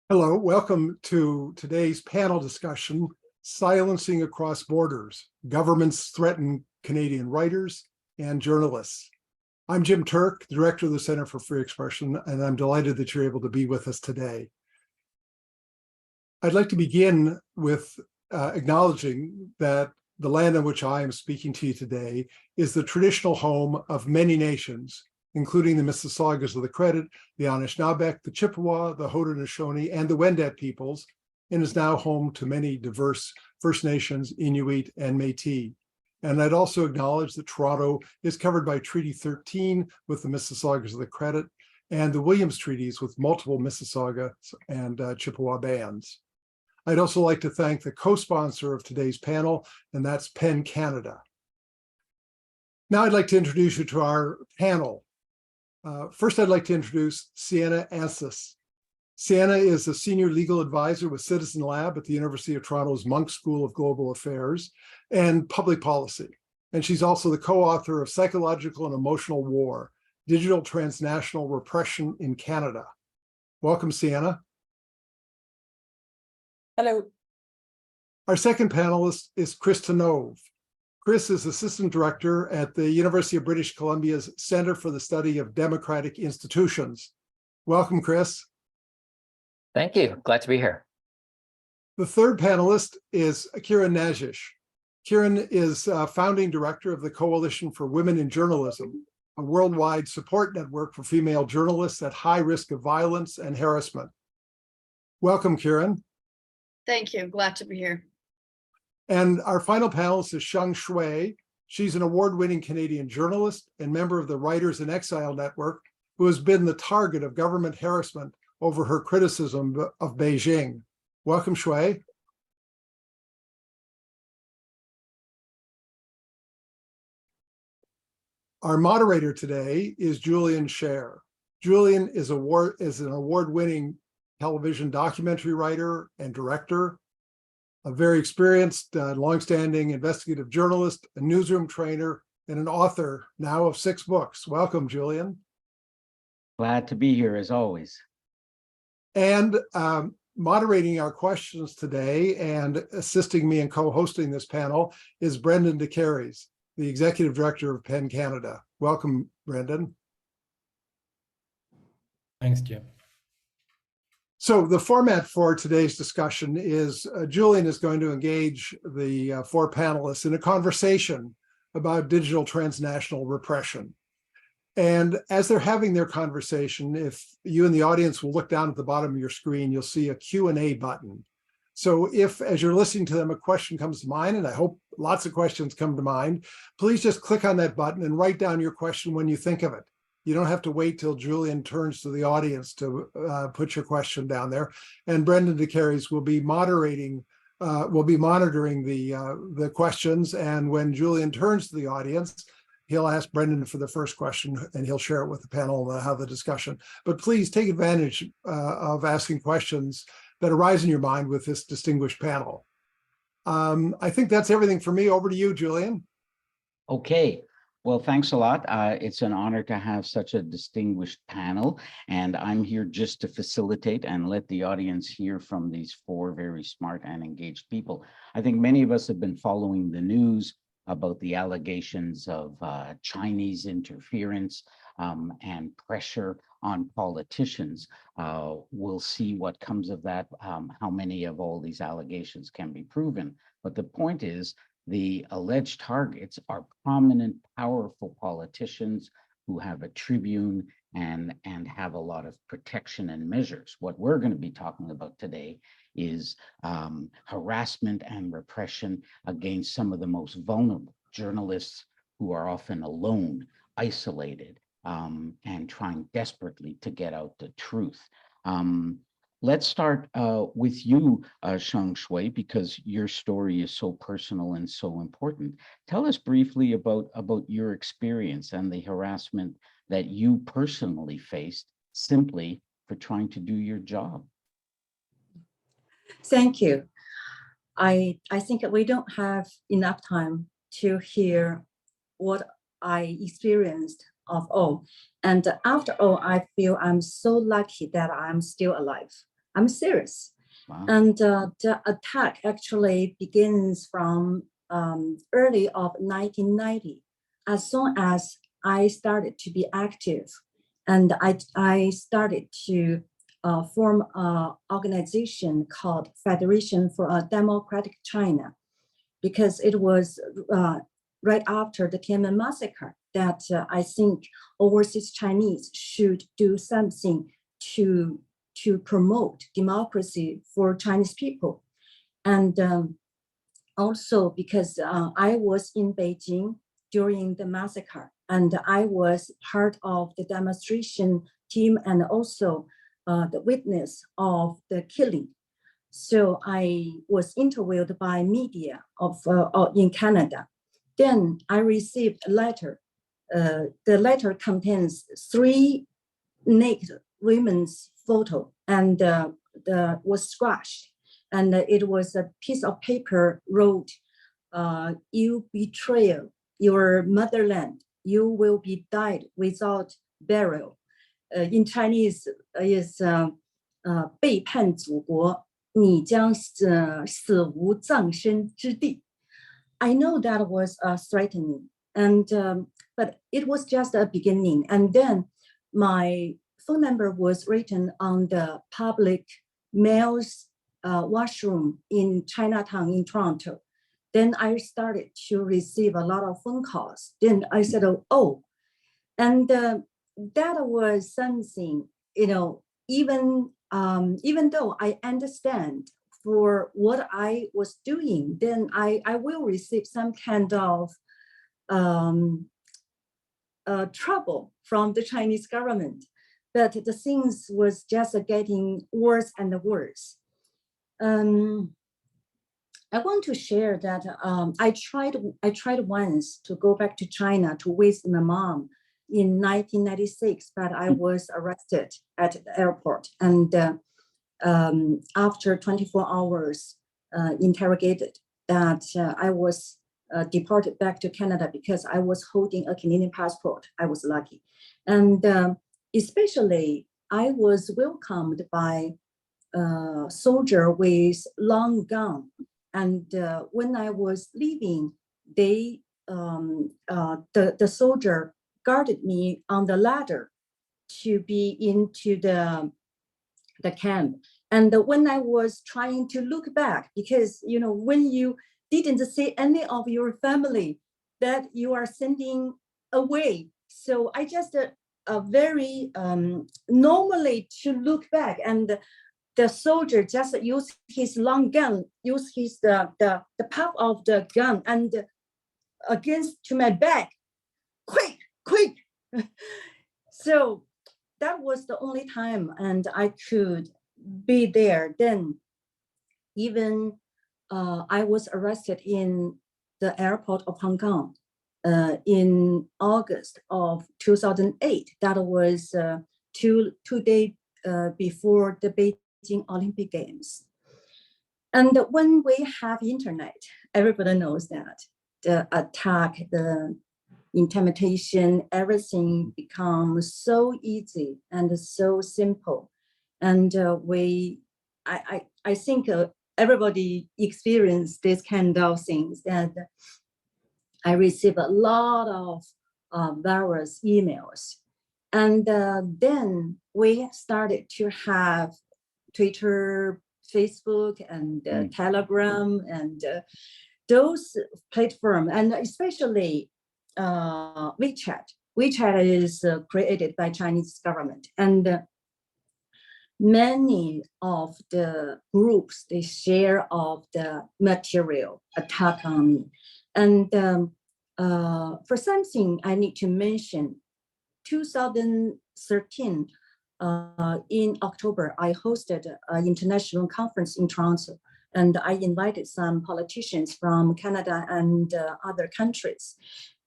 Hello, welcome to today's panel discussion, Silencing Across Borders, Governments Threaten Canadian Writers and Journalists. I'm Jim Turk, the Director of the Center for Free Expression, and I'm delighted that you're able to be with us today. I'd like to begin with acknowledging that the land on which I am speaking to you today is the traditional home of many nations, including the Mississaugas of the Credit, the Anishinaabe, the Chippewa, the Haudenosaunee, and the Wendat peoples, and is now home to many diverse First Nations, Inuit, and Métis. And I'd also acknowledge that Toronto is covered by Treaty 13 with the Mississaugas of the Credit and the Williams Treaties with multiple Mississauga and Chippewa bands. I'd also like to thank the co-sponsor of today's panel, and that's PEN Canada. Now I'd like to introduce you to our panel. First, I'd like to introduce Siena Anstis. Siena is a senior legal advisor with Citizen Lab at the University of Toronto's Munk School of Global Affairs and Public Policy. And she's also the co-author of Psychological and Emotional War, Digital Transnational Repression in Canada. Welcome, Siena. Hello. Our second panelist is Chris Tenove. Chris is Assistant Director at the University of British Columbia's Center for the Study of Democratic Institutions. Welcome, Chris. Thank you. Glad to be here. The third panelist is Kiran Najish. Kiran is founding director of the Coalition for Women in Journalism, a worldwide support network for female journalists at high risk of violence and harassment. Welcome, Kiran. Thank you. Glad to be here. And our final panelist is Sheng Shui. She's an award-winning Canadian journalist and member of the Writers in Exile Network, who has been the target of government harassment over her criticism of Beijing. Welcome, Shui. Our moderator today is Julian Scher. Julian is an award-winning television documentary writer and director, a very experienced, longstanding investigative journalist, a newsroom trainer, and an author now of 6 books. Welcome, Julian. Glad to be here as always. And moderating our questions today and assisting me in co-hosting this panel is Brendan DeCaries, the Executive Director of PEN Canada. Welcome, Brendan. Thanks, Jim. So the format for today's discussion is Julian is going to engage the 4 panelists in a conversation about digital transnational repression. And as they're having their conversation, if you in the audience will look down at the bottom of your screen, you'll see a Q&A button. So if, as you're listening to them, a question comes to mind, and I hope lots of questions come to mind, please just click on that button and write down your question when you think of it. You don't have to wait till Julian turns to the audience to put your question down there. And Brendan DeCaries will be monitoring the questions. And when Julian turns to the audience, he'll ask Brendan for the first question and he'll share it with the panel and have the discussion. But please take advantage of asking questions that arise in your mind with this distinguished panel. I think that's everything for me. Over to you, Julian. Okay. Well, thanks a lot. It's an honor to have such a distinguished panel, and I'm here just to facilitate and let the audience hear from these 4 very smart and engaged people. I think many of us have been following the news about the allegations of Chinese interference and pressure on politicians. We'll see what comes of that, how many of all these allegations can be proven. But the point is, the alleged targets are prominent, powerful politicians who have a tribune and have a lot of protection and measures. What we're going to be talking about today is harassment and repression against some of the most vulnerable journalists who are often alone, isolated, and trying desperately to get out the truth. Let's start with you, Sheng Shui, because your story is so personal and so important. Tell us briefly about your experience and the harassment that you personally faced simply for trying to do your job. Thank you. I think we don't have enough time to hear what I experienced of all. And after all, I feel I'm so lucky that I'm still alive. I'm serious. Wow. And the attack actually begins from early of 1990. As soon as I started to be active, and I started to form an organization called Federation for a Democratic China, because it was right after the Tiananmen massacre that I think overseas Chinese should do something to promote democracy for Chinese people. And also because I was in Beijing during the massacre, and I was part of the demonstration team and also the witness of the killing. So I was interviewed by media in Canada. Then I received a letter. The letter contains 3 naked women's photo, and was scratched. And it was a piece of paper wrote, "You betray your motherland, you will be died without burial." In Chinese is 背叛祖国，你将死无葬身之地. I know that was threatening, and but it was just a beginning. And then my phone number was written on the public male's washroom in Chinatown in Toronto. Then I started to receive a lot of phone calls. Then I said, oh, and that was something, even though I understand for what I was doing, then I will receive some kind of trouble from the Chinese government. But the things was just getting worse and worse. I want to share that I tried once to go back to China to visit my mom in 1996, but I was arrested at the airport, and after 24 hours interrogated, that I was deported back to Canada because I was holding a Canadian passport. I was lucky. And especially I was welcomed by a soldier with long gun. And when I was leaving, the soldier guarded me on the ladder to be into the camp. And when I was trying to look back, because when you didn't see any of your family that you are sending away, so I just very normally to look back, and the soldier just used his long gun, used his the pop of the gun and against to my back, quick. So that was the only time, and I could be there. Then even I was arrested in the airport of Hong Kong in August of 2008. That was two days before the Beijing Olympic Games. And when we have internet, everybody knows that the attack, the intimidation, everything becomes so easy and so simple. And I think everybody experienced this kind of things. And I received a lot of various emails. And then we started to have Twitter, Facebook, and Telegram, and those platforms, and especially WeChat. WeChat is created by Chinese government, and many of the groups, they share of the material attack on me. And for something I need to mention, 2013, in October, I hosted an international conference in Toronto, and I invited some politicians from Canada and other countries.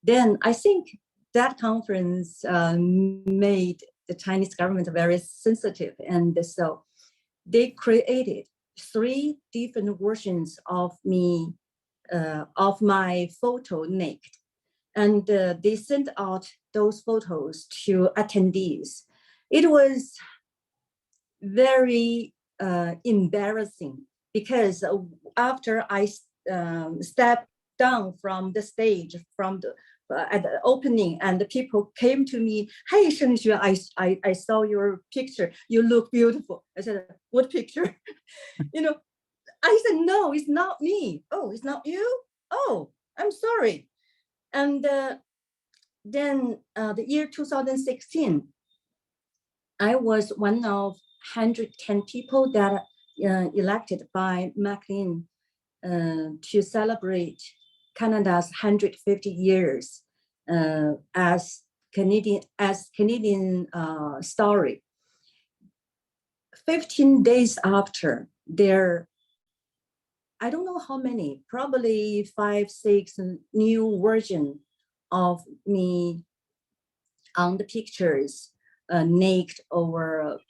Then I think that conference made the Chinese government very sensitive, and so they created 3 different versions of me, of my photo naked, and they sent out those photos to attendees. It was very embarrassing because after I stepped down from the stage, from the at the opening, and the people came to me, "Hey, Shengxue, I saw your picture. You look beautiful." I said, "What picture?" You know, I said, "No, it's not me." "Oh, it's not you? Oh, I'm sorry." And then the year 2016, I was one of 110 people that elected by McLean to celebrate Canada's 150 years as Canadian story. 15 days after, I don't know how many, probably 5, 6 new version of me on the pictures, naked or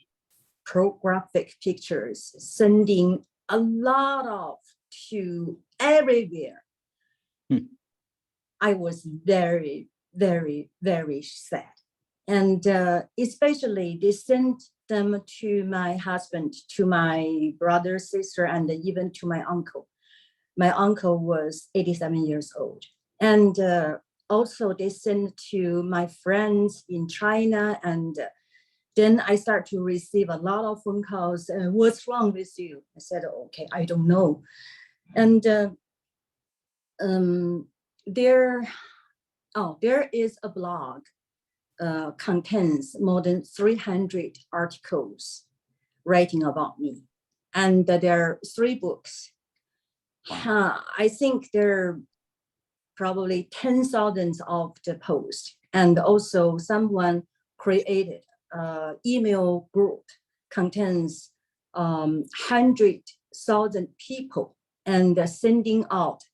pornographic pictures, sending a lot of to everywhere. I was very, very, very sad. And especially they sent them to my husband, to my brother, sister, and even to my uncle. My uncle was 87 years old. And also they sent to my friends in China. And then I start to receive a lot of phone calls. "What's wrong with you?" I said, "Okay, I don't know." And there is a blog contains more than 300 articles writing about me, and there are 3 books. I think there are probably 10,000 of the posts, and also someone created an email group contains 100,000 people, and sending out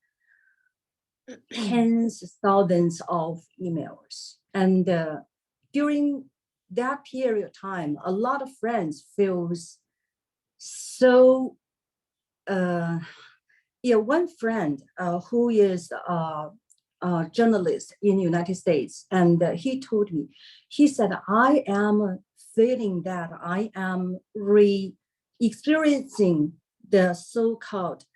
tens of thousands of emails. And during that period of time, a lot of friends feels so, one friend who is a journalist in the United States, and he told me, he said, "I am feeling that I am re-experiencing the so-called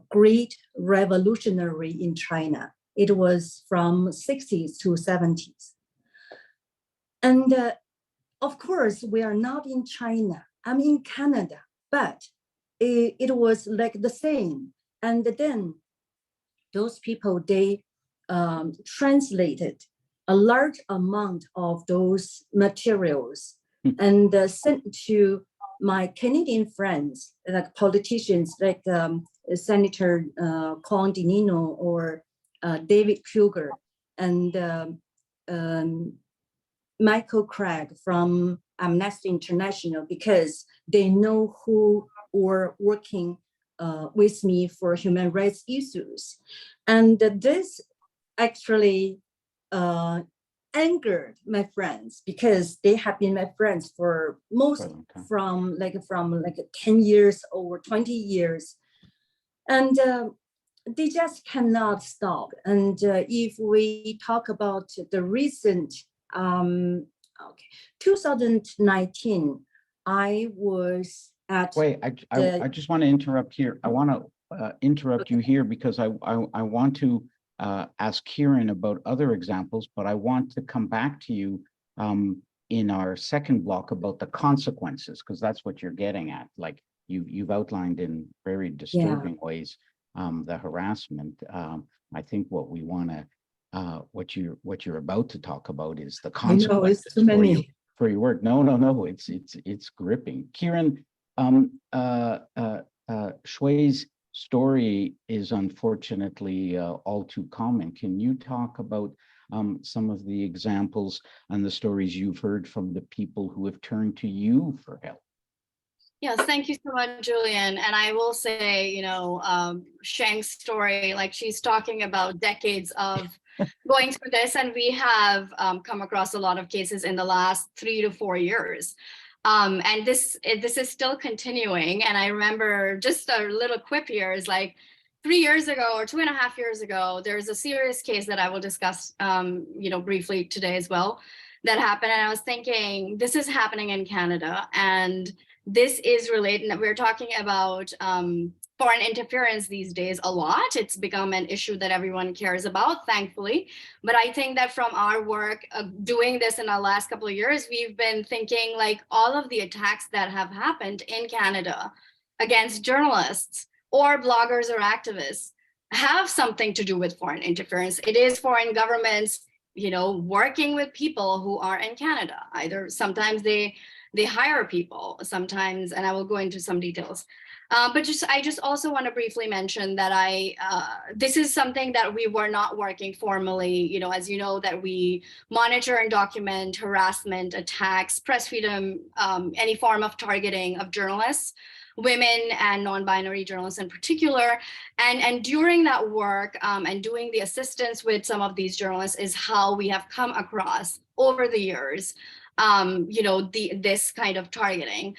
Great Revolutionary in China." It was from 60s to 70s. And of course, we are not in China. I'm in Canada, but it was like the same. And then those people, they translated a large amount of those materials and sent to my Canadian friends, like politicians, like Senator Condinino or David Kruger and Michael Craig from Amnesty International, because they know who were working with me for human rights issues. And this actually angered my friends, because they have been my friends for from 10 years or 20 years. And they just cannot stop. And if we talk about the recent 2019, I was at. Wait, I just want to interrupt here. I want to interrupt you here because I want to ask Kieran about other examples, but I want to come back to you in our second block about the consequences, because that's what you're getting at. Like you've outlined in very disturbing ways the harassment. I think what we want to what you're about to talk about is the consequences. It's too many. For your work. No, it's gripping. Kieran, Shui's story is unfortunately all too common. Can you talk about some of the examples and the stories you've heard from the people who have turned to you for help? Yes, thank you so much, Julian. And I will say, Sheng's story, like she's talking about decades of going through this, and we have come across a lot of cases in the last 3 to 4 years. And this is still continuing. And I remember just a little quip here is like 3 years ago or 2.5 years ago, there's a serious case that I will discuss, briefly today as well, that happened. And I was thinking, this is happening in Canada, and this is related. We're talking about foreign interference these days a lot. It's become an issue that everyone cares about, thankfully. But I think that from our work doing this in our last couple of years, we've been thinking like all of the attacks that have happened in Canada against journalists or bloggers or activists have something to do with foreign interference. It is foreign governments, working with people who are in Canada. Either sometimes they hire people, sometimes, and I will go into some details. But I just also want to briefly mention that this is something that we were not working formally, as you know, that we monitor and document harassment, attacks, press freedom, any form of targeting of journalists, women and non-binary journalists in particular. And during that work and doing the assistance with some of these journalists is how we have come across over the years this kind of targeting.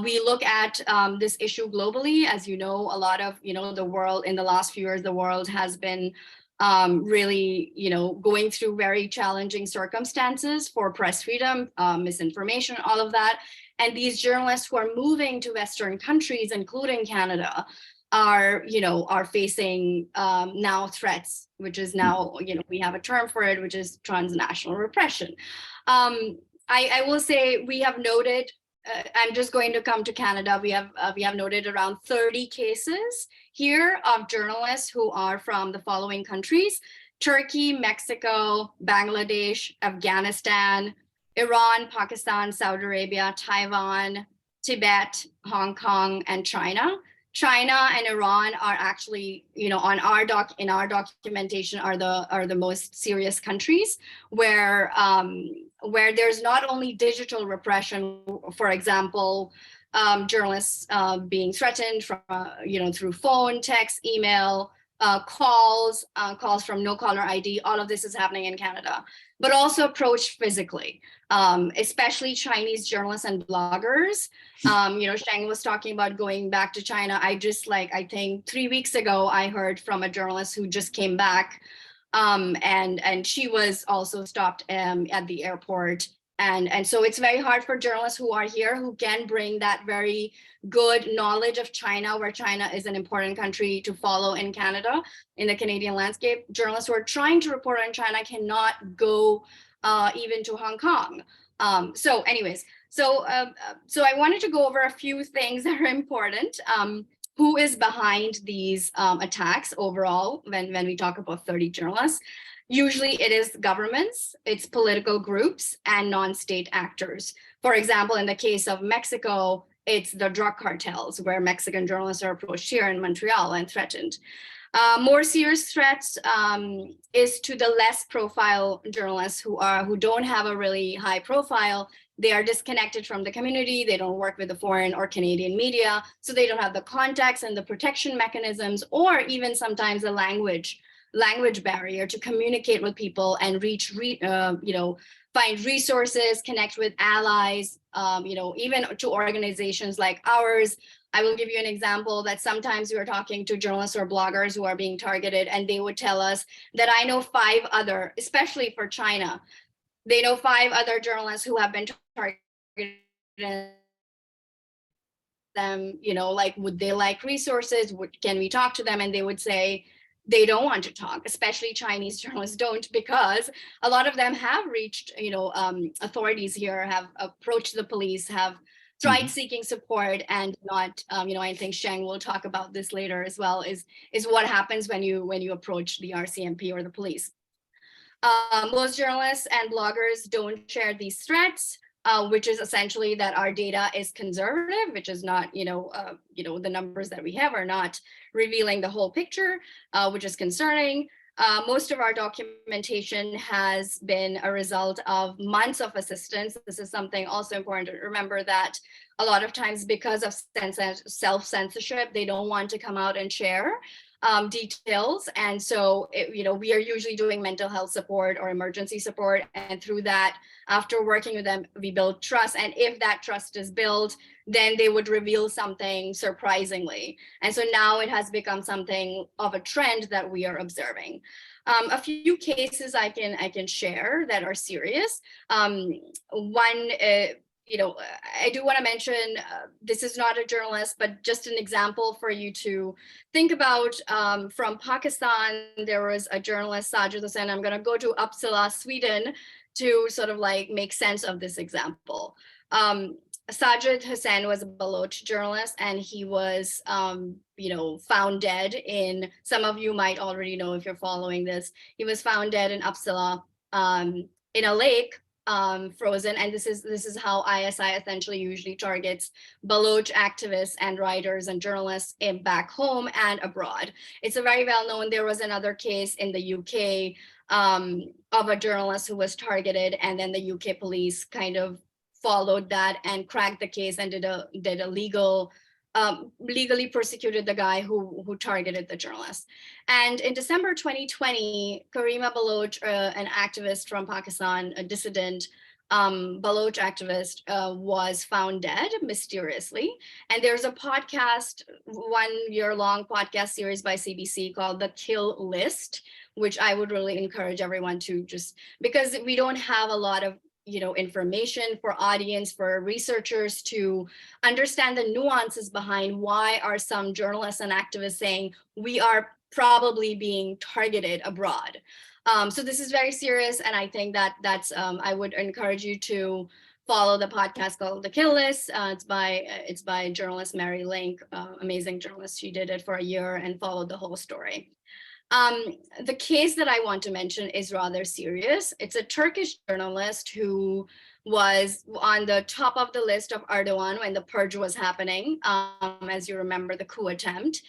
We look at this issue globally. As you know, a lot of, the world in the last few years, the world has been really, going through very challenging circumstances for press freedom, misinformation, all of that. And these journalists who are moving to Western countries, including Canada, are facing now threats, which is now, we have a term for it, which is transnational repression. I will say we have noted, I'm just going to come to Canada. We have noted around 30 cases here of journalists who are from the following countries: Turkey, Mexico, Bangladesh, Afghanistan, Iran, Pakistan, Saudi Arabia, Taiwan, Tibet, Hong Kong, and China. China and Iran are actually, in our documentation are the most serious countries where there's not only digital repression, for example, journalists being threatened from through phone, text, email, calls from no caller ID. All of this is happening in Canada, but also approached physically, especially Chinese journalists and bloggers. Sheng was talking about going back to China. I think 3 weeks ago, I heard from a journalist who just came back, and she was also stopped at the airport. And so it's very hard for journalists who are here, who can bring that very good knowledge of China, where China is an important country to follow in Canada, in the Canadian landscape. Journalists who are trying to report on China cannot go even to Hong Kong. So I wanted to go over a few things that are important. Who is behind these attacks overall when we talk about 30 journalists? Usually it is governments, it's political groups, and non-state actors. For example, in the case of Mexico, it's the drug cartels, where Mexican journalists are approached here in Montreal and threatened. More serious threats is to the less profile journalists who don't have a really high profile. They are disconnected from the community. They don't work with the foreign or Canadian media, so they don't have the contacts and the protection mechanisms, or even sometimes the language barrier to communicate with people and find resources, connect with allies, even to organizations like ours. I will give you an example that sometimes we are talking to journalists or bloggers who are being targeted, and they would tell us that I know 5 other, especially for China, they know 5 other journalists who have been targeted. Them, would they like resources? Can we talk to them? And they would say they don't want to talk, especially Chinese journalists don't, because a lot of them have reached, authorities here, have approached the police, have tried seeking support, and not, I think Sheng will talk about this later as well, is what happens when you approach the RCMP or the police. Most journalists and bloggers don't share these threats, which is essentially that our data is conservative, which is not, the numbers that we have are not revealing the whole picture, which is concerning. Most of our documentation has been a result of months of assistance. This is something also important to remember, that a lot of times, because of self-censorship, they don't want to come out and share details. And so, we are usually doing mental health support or emergency support. And through that, after working with them, we build trust. And if that trust is built, then they would reveal something surprisingly. And so now it has become something of a trend that we are observing. A few cases I can share that are serious. One, I do want to mention, this is not a journalist, but just an example for you to think about. From Pakistan, there was a journalist, Sajid Hussain. I'm going to go to Uppsala, Sweden, to sort of like make sense of this example. Sajid Hussain was a Baloch journalist, and he was, found dead in, some of you might already know if you're following this, he was found dead in Uppsala, in a lake, frozen. And this is how ISI essentially usually targets Baloch activists and writers and journalists back home and abroad. It's a very well known. There was another case in the UK of a journalist who was targeted, and then the UK police kind of followed that and cracked the case and did a legally persecuted the guy who targeted the journalist. And in December 2020, Karima Baloch, an activist from Pakistan, a dissident Baloch activist, was found dead mysteriously. And there's a podcast, 1 year-long podcast series by CBC called The Kill List, which I would really encourage everyone to, just because we don't have a lot of information for audience, for researchers to understand the nuances behind why are some journalists and activists saying we are probably being targeted abroad. So this is very serious, and I think that's I would encourage you to follow the podcast called The Kill List. It's by journalist Mary Link, amazing journalist. She did it for a year and followed the whole story. The case that I want to mention is rather serious. It's a Turkish journalist who was on the top of the list of Erdogan when the purge was happening, as you remember, the coup attempt.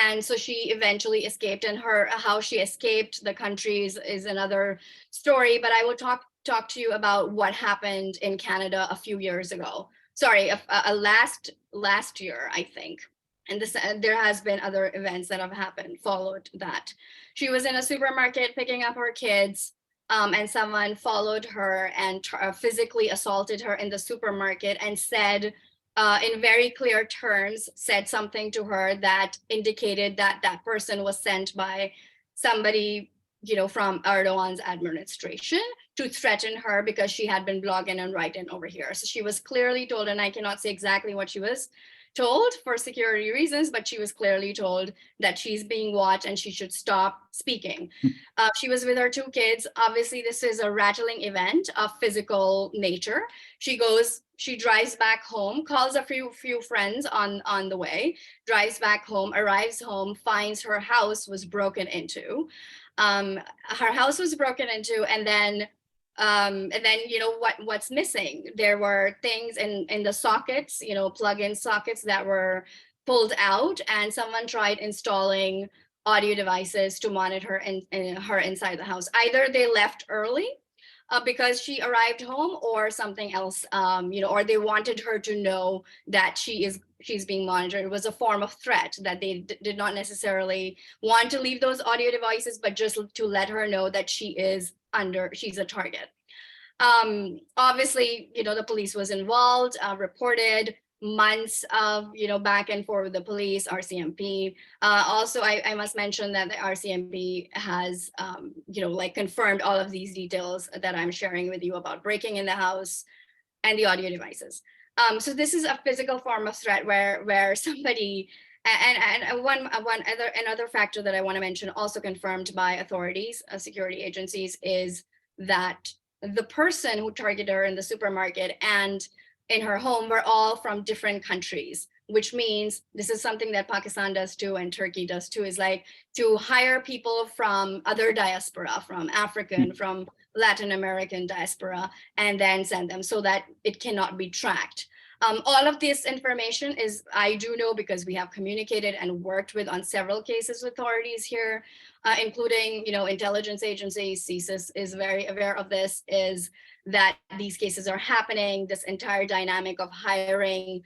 And so she eventually escaped, and how she escaped the country is another story, but I will talk to you about what happened in Canada a few years ago. Sorry, last year, I think. And there has been other events that have happened, followed that. She was in a supermarket picking up her kids, and someone followed her and physically assaulted her in the supermarket and said, in very clear terms, said something to her that indicated that that person was sent by somebody, from Erdogan's administration to threaten her because she had been blogging and writing over here. So she was clearly told, and I cannot say exactly what she was told for security reasons, but she was clearly told that she's being watched and she should stop speaking. She was with her 2 kids. Obviously, this is a rattling event of physical nature. She drives back home, calls a few friends on the way, drives back home, arrives home, finds her house was broken into. Her house was broken into, and then what's missing? There were things in the sockets, plug-in sockets that were pulled out, and someone tried installing audio devices to monitor her inside the house. Either they left early because she arrived home, or something else, or they wanted her to know that she's being monitored. It was a form of threat that they did not necessarily want to leave those audio devices, but just to let her know that she's a target. Obviously, the police was involved, reported months of, back and forth with the police, RCMP. Also, I must mention that the RCMP has, confirmed all of these details that I'm sharing with you about breaking in the house and the audio devices. So this is a physical form of threat where somebody, and another factor that I want to mention, also confirmed by authorities, security agencies, is that the person who targeted her in the supermarket and in her home were all from different countries, which means this is something that Pakistan does too, and Turkey does too, is like to hire people from other diaspora, from African, from Latin American diaspora, and then send them so that it cannot be tracked. All of this information I do know because we have communicated and worked with on several cases with authorities here, including, intelligence agencies. CSIS is very aware of this, is that these cases are happening. This entire dynamic of hiring,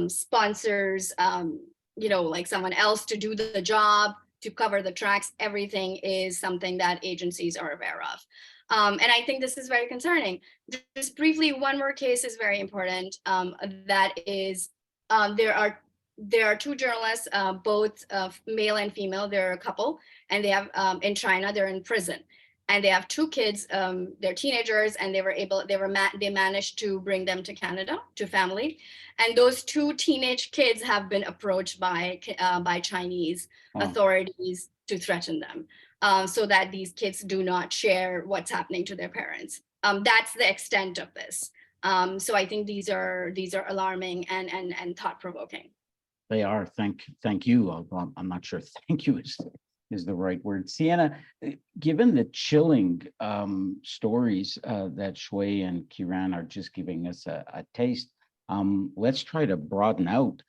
sponsors, like someone else to do the job, to cover the tracks, everything is something that agencies are aware of. And I think this is very concerning. Just briefly, one more case is very important. That is, there are 2 journalists, both male and female. They're a couple, and they have in China. They're in prison, and they have 2 kids. They're teenagers, and they managed to bring them to Canada to family. And those 2 teenage kids have been approached by Chinese authorities to threaten them, so that these kids do not share what's happening to their parents. That's the extent of this. So I think these are alarming and thought-provoking. They are. Thank you. I'm not sure thank you is the right word. Siena, given the chilling stories that Shui and Kiran are just giving us a taste, let's try to broaden out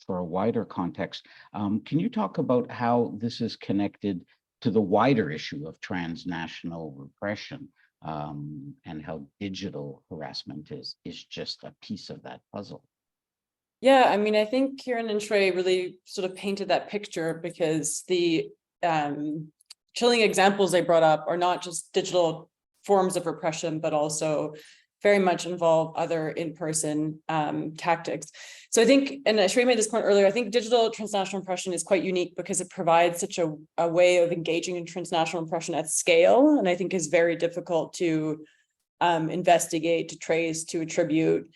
for a wider context. Can you talk about how this is connected to the wider issue of transnational repression, and how digital harassment is just a piece of that puzzle? Yeah, I mean, I think Kiran and Shui really sort of painted that picture, because the chilling examples they brought up are not just digital forms of repression, but also very much involve other in-person tactics. So I think, and Shui made this point earlier, I think digital transnational repression is quite unique because it provides such a way of engaging in transnational repression at scale, and I think is very difficult to investigate, to trace, to attribute,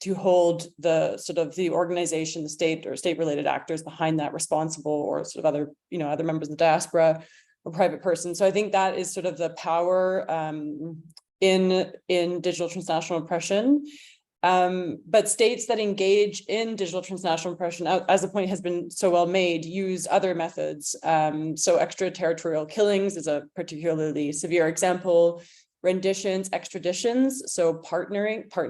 to hold the sort of the organization, the state or state-related actors behind that responsible, or sort of other, other members of the diaspora or private persons. So I think that is sort of the power in digital transnational repression. But states that engage in digital transnational repression, as the point has been so well made, use other methods. So extraterritorial killings is a particularly severe example. Renditions, extraditions, so partnering, put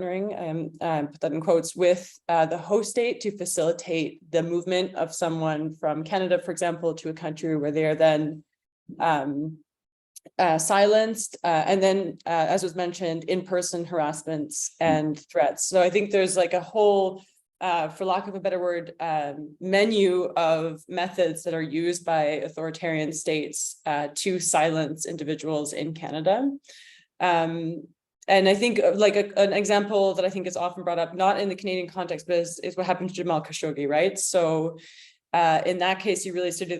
that in quotes, with the host state to facilitate the movement of someone from Canada, for example, to a country where they are then silenced, and then, as was mentioned, in-person harassments and threats. So I think there's like a whole, for lack of a better word, menu of methods that are used by authoritarian states to silence individuals in Canada. And I think like an example that I think is often brought up, not in the Canadian context, but is what happened to Jamal Khashoggi, right? So in that case, you really sort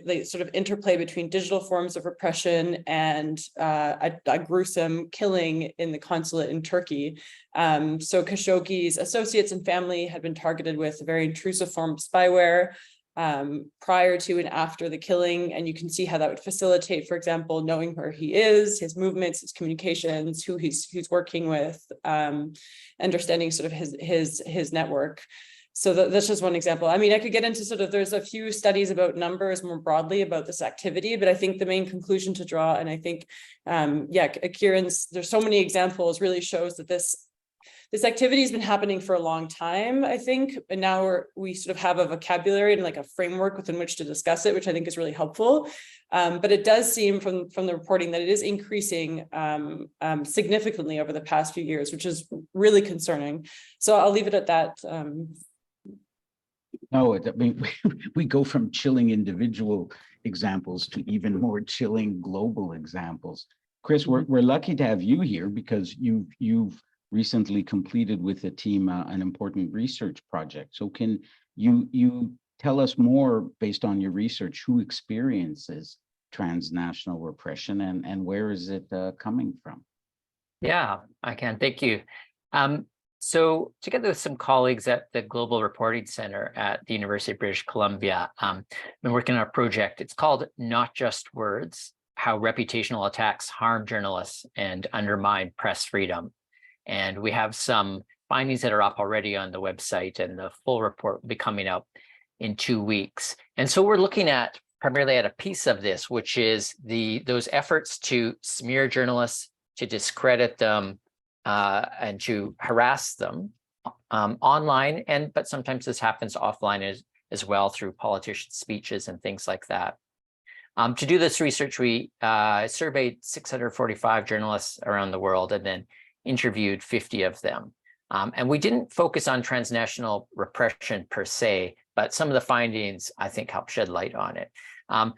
of interplay between digital forms of repression and a gruesome killing in the consulate in Turkey. So Khashoggi's associates and family had been targeted with a very intrusive form of spyware prior to and after the killing. And you can see how that would facilitate, for example, knowing where he is, his movements, his communications, who he's working with, understanding sort of his network. So that's just one example. I mean, I could get into sort of, there's a few studies about numbers more broadly about this activity, but I think the main conclusion to draw, and I think, Kiran's, there's so many examples, really shows that this activity has been happening for a long time, I think, and now we sort of have a vocabulary and like a framework within which to discuss it, which I think is really helpful. But it does seem from the reporting that it is increasing significantly over the past few years, which is really concerning. So I'll leave it at that. No, I mean, we go from chilling individual examples to even more chilling global examples. Chris, we're lucky to have you here because you've recently completed with the team an important research project. So can you tell us more based on your research, who experiences transnational repression and where is it coming from? Yeah, I can. Thank you. So together with some colleagues at the Global Reporting Center at the University of British Columbia, been working on a project. It's called Not Just Words, How Reputational Attacks Harm Journalists and Undermine Press Freedom. And we have some findings that are up already on the website, and the full report will be coming out in 2 weeks. And so we're looking at primarily at a piece of this, which is those efforts to smear journalists, to discredit them, and to harass them online, but sometimes this happens offline as well through politician speeches and things like that. To do this research, we surveyed 645 journalists around the world and then interviewed 50 of them. And we didn't focus on transnational repression per se, but some of the findings I think help shed light on it.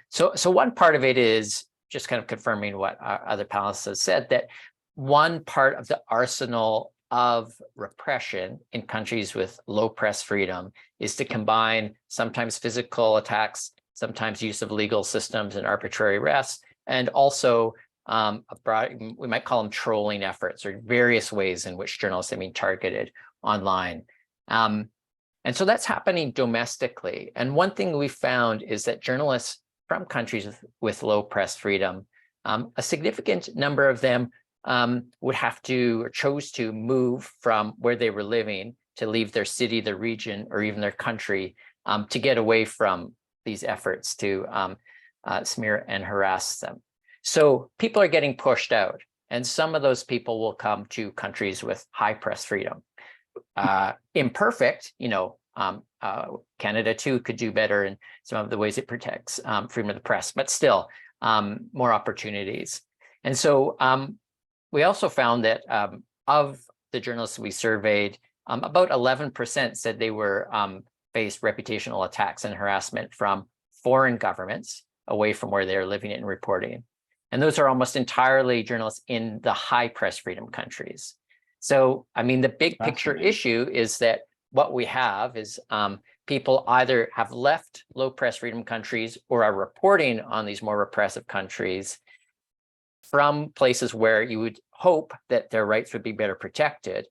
So one part of it is just kind of confirming what our other panelists have said, that one part of the arsenal of repression in countries with low press freedom is to combine sometimes physical attacks, sometimes use of legal systems and arbitrary arrests, and also we might call them trolling efforts or various ways in which journalists are being targeted online. And so that's happening domestically. And one thing we found is that journalists from countries with low press freedom, a significant number of them would have to or chose to move from where they were living to leave their city, their region, or even their country to get away from these efforts to smear and harass them. So people are getting pushed out, and some of those people will come to countries with high press freedom. Imperfect, Canada too could do better in some of the ways it protects freedom of the press, but still more opportunities. And so we also found that of the journalists we surveyed, about 11% said they were faced reputational attacks and harassment from foreign governments away from where they're living and reporting. And those are almost entirely journalists in the high press freedom countries. So, I mean, the big picture issue is that what we have is people either have left low press freedom countries or are reporting on these more repressive countries from places where you would hope that their rights would be better protected.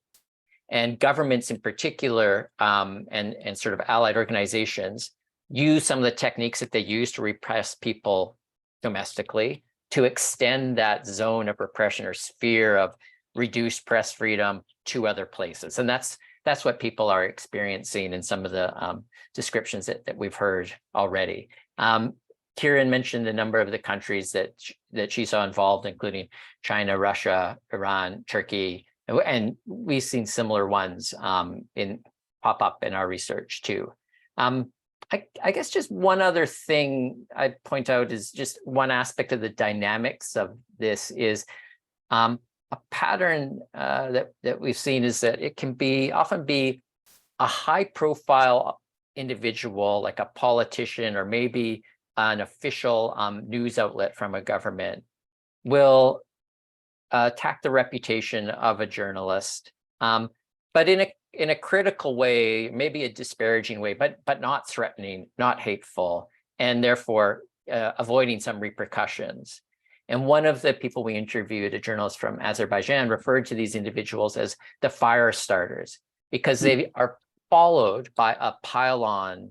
And governments in particular and sort of allied organizations use some of the techniques that they use to repress people domestically to extend that zone of repression or sphere of reduced press freedom to other places. And that's what people are experiencing in some of the descriptions that we've heard already. Kieran mentioned a number of the countries that she saw involved, including China, Russia, Iran, Turkey, and we've seen similar ones pop up in our research too. I guess just one other thing I'd point out is just one aspect of the dynamics of this is a pattern that we've seen is that it can often be a high profile individual, like a politician or maybe an official news outlet from a government will attack the reputation of a journalist, but in a critical way, maybe a disparaging way, but not threatening, not hateful, and therefore avoiding some repercussions. And one of the people we interviewed, a journalist from Azerbaijan, referred to these individuals as the fire starters because they are followed by a pile-on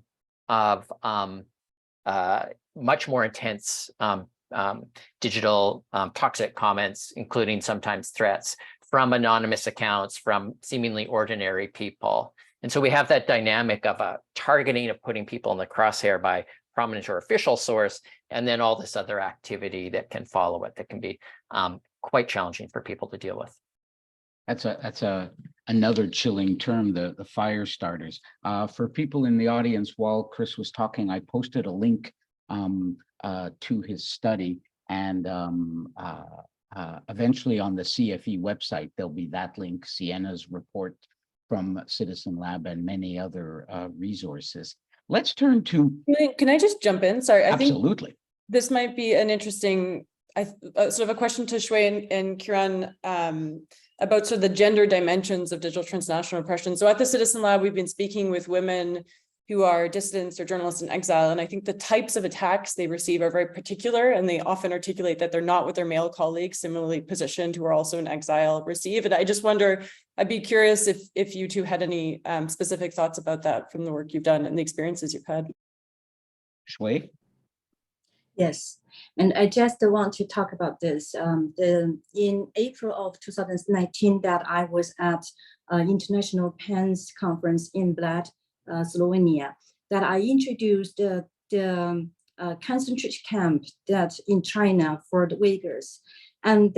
of much more intense digital toxic comments, including sometimes threats from anonymous accounts, from seemingly ordinary people. And so we have that dynamic of a targeting of putting people in the crosshair by prominent or official source, and then all this other activity that can follow it that can be quite challenging for people to deal with. That's another chilling term, the fire starters. For people in the audience, while Chris was talking, I posted a link to his study, and eventually on the CFE website, there'll be that link, Siena's report from Citizen Lab and many other resources. Let's turn to— Can I just jump in? Sorry, absolutely. I think this might be an interesting, sort of a question to Shui and Kieran about sort of the gender dimensions of digital transnational repression. So at the Citizen Lab, we've been speaking with women who are dissidents or journalists in exile. And I think the types of attacks they receive are very particular, and they often articulate that they're not what their male colleagues similarly positioned who are also in exile receive. And I just wonder, I'd be curious if you two had any specific thoughts about that from the work you've done and the experiences you've had. Shui? Yes, and I just want to talk about this. In April of 2019, that I was at International PAN's conference in Bled, Slovenia, that I introduced the concentration camp that in China for the Uyghurs. And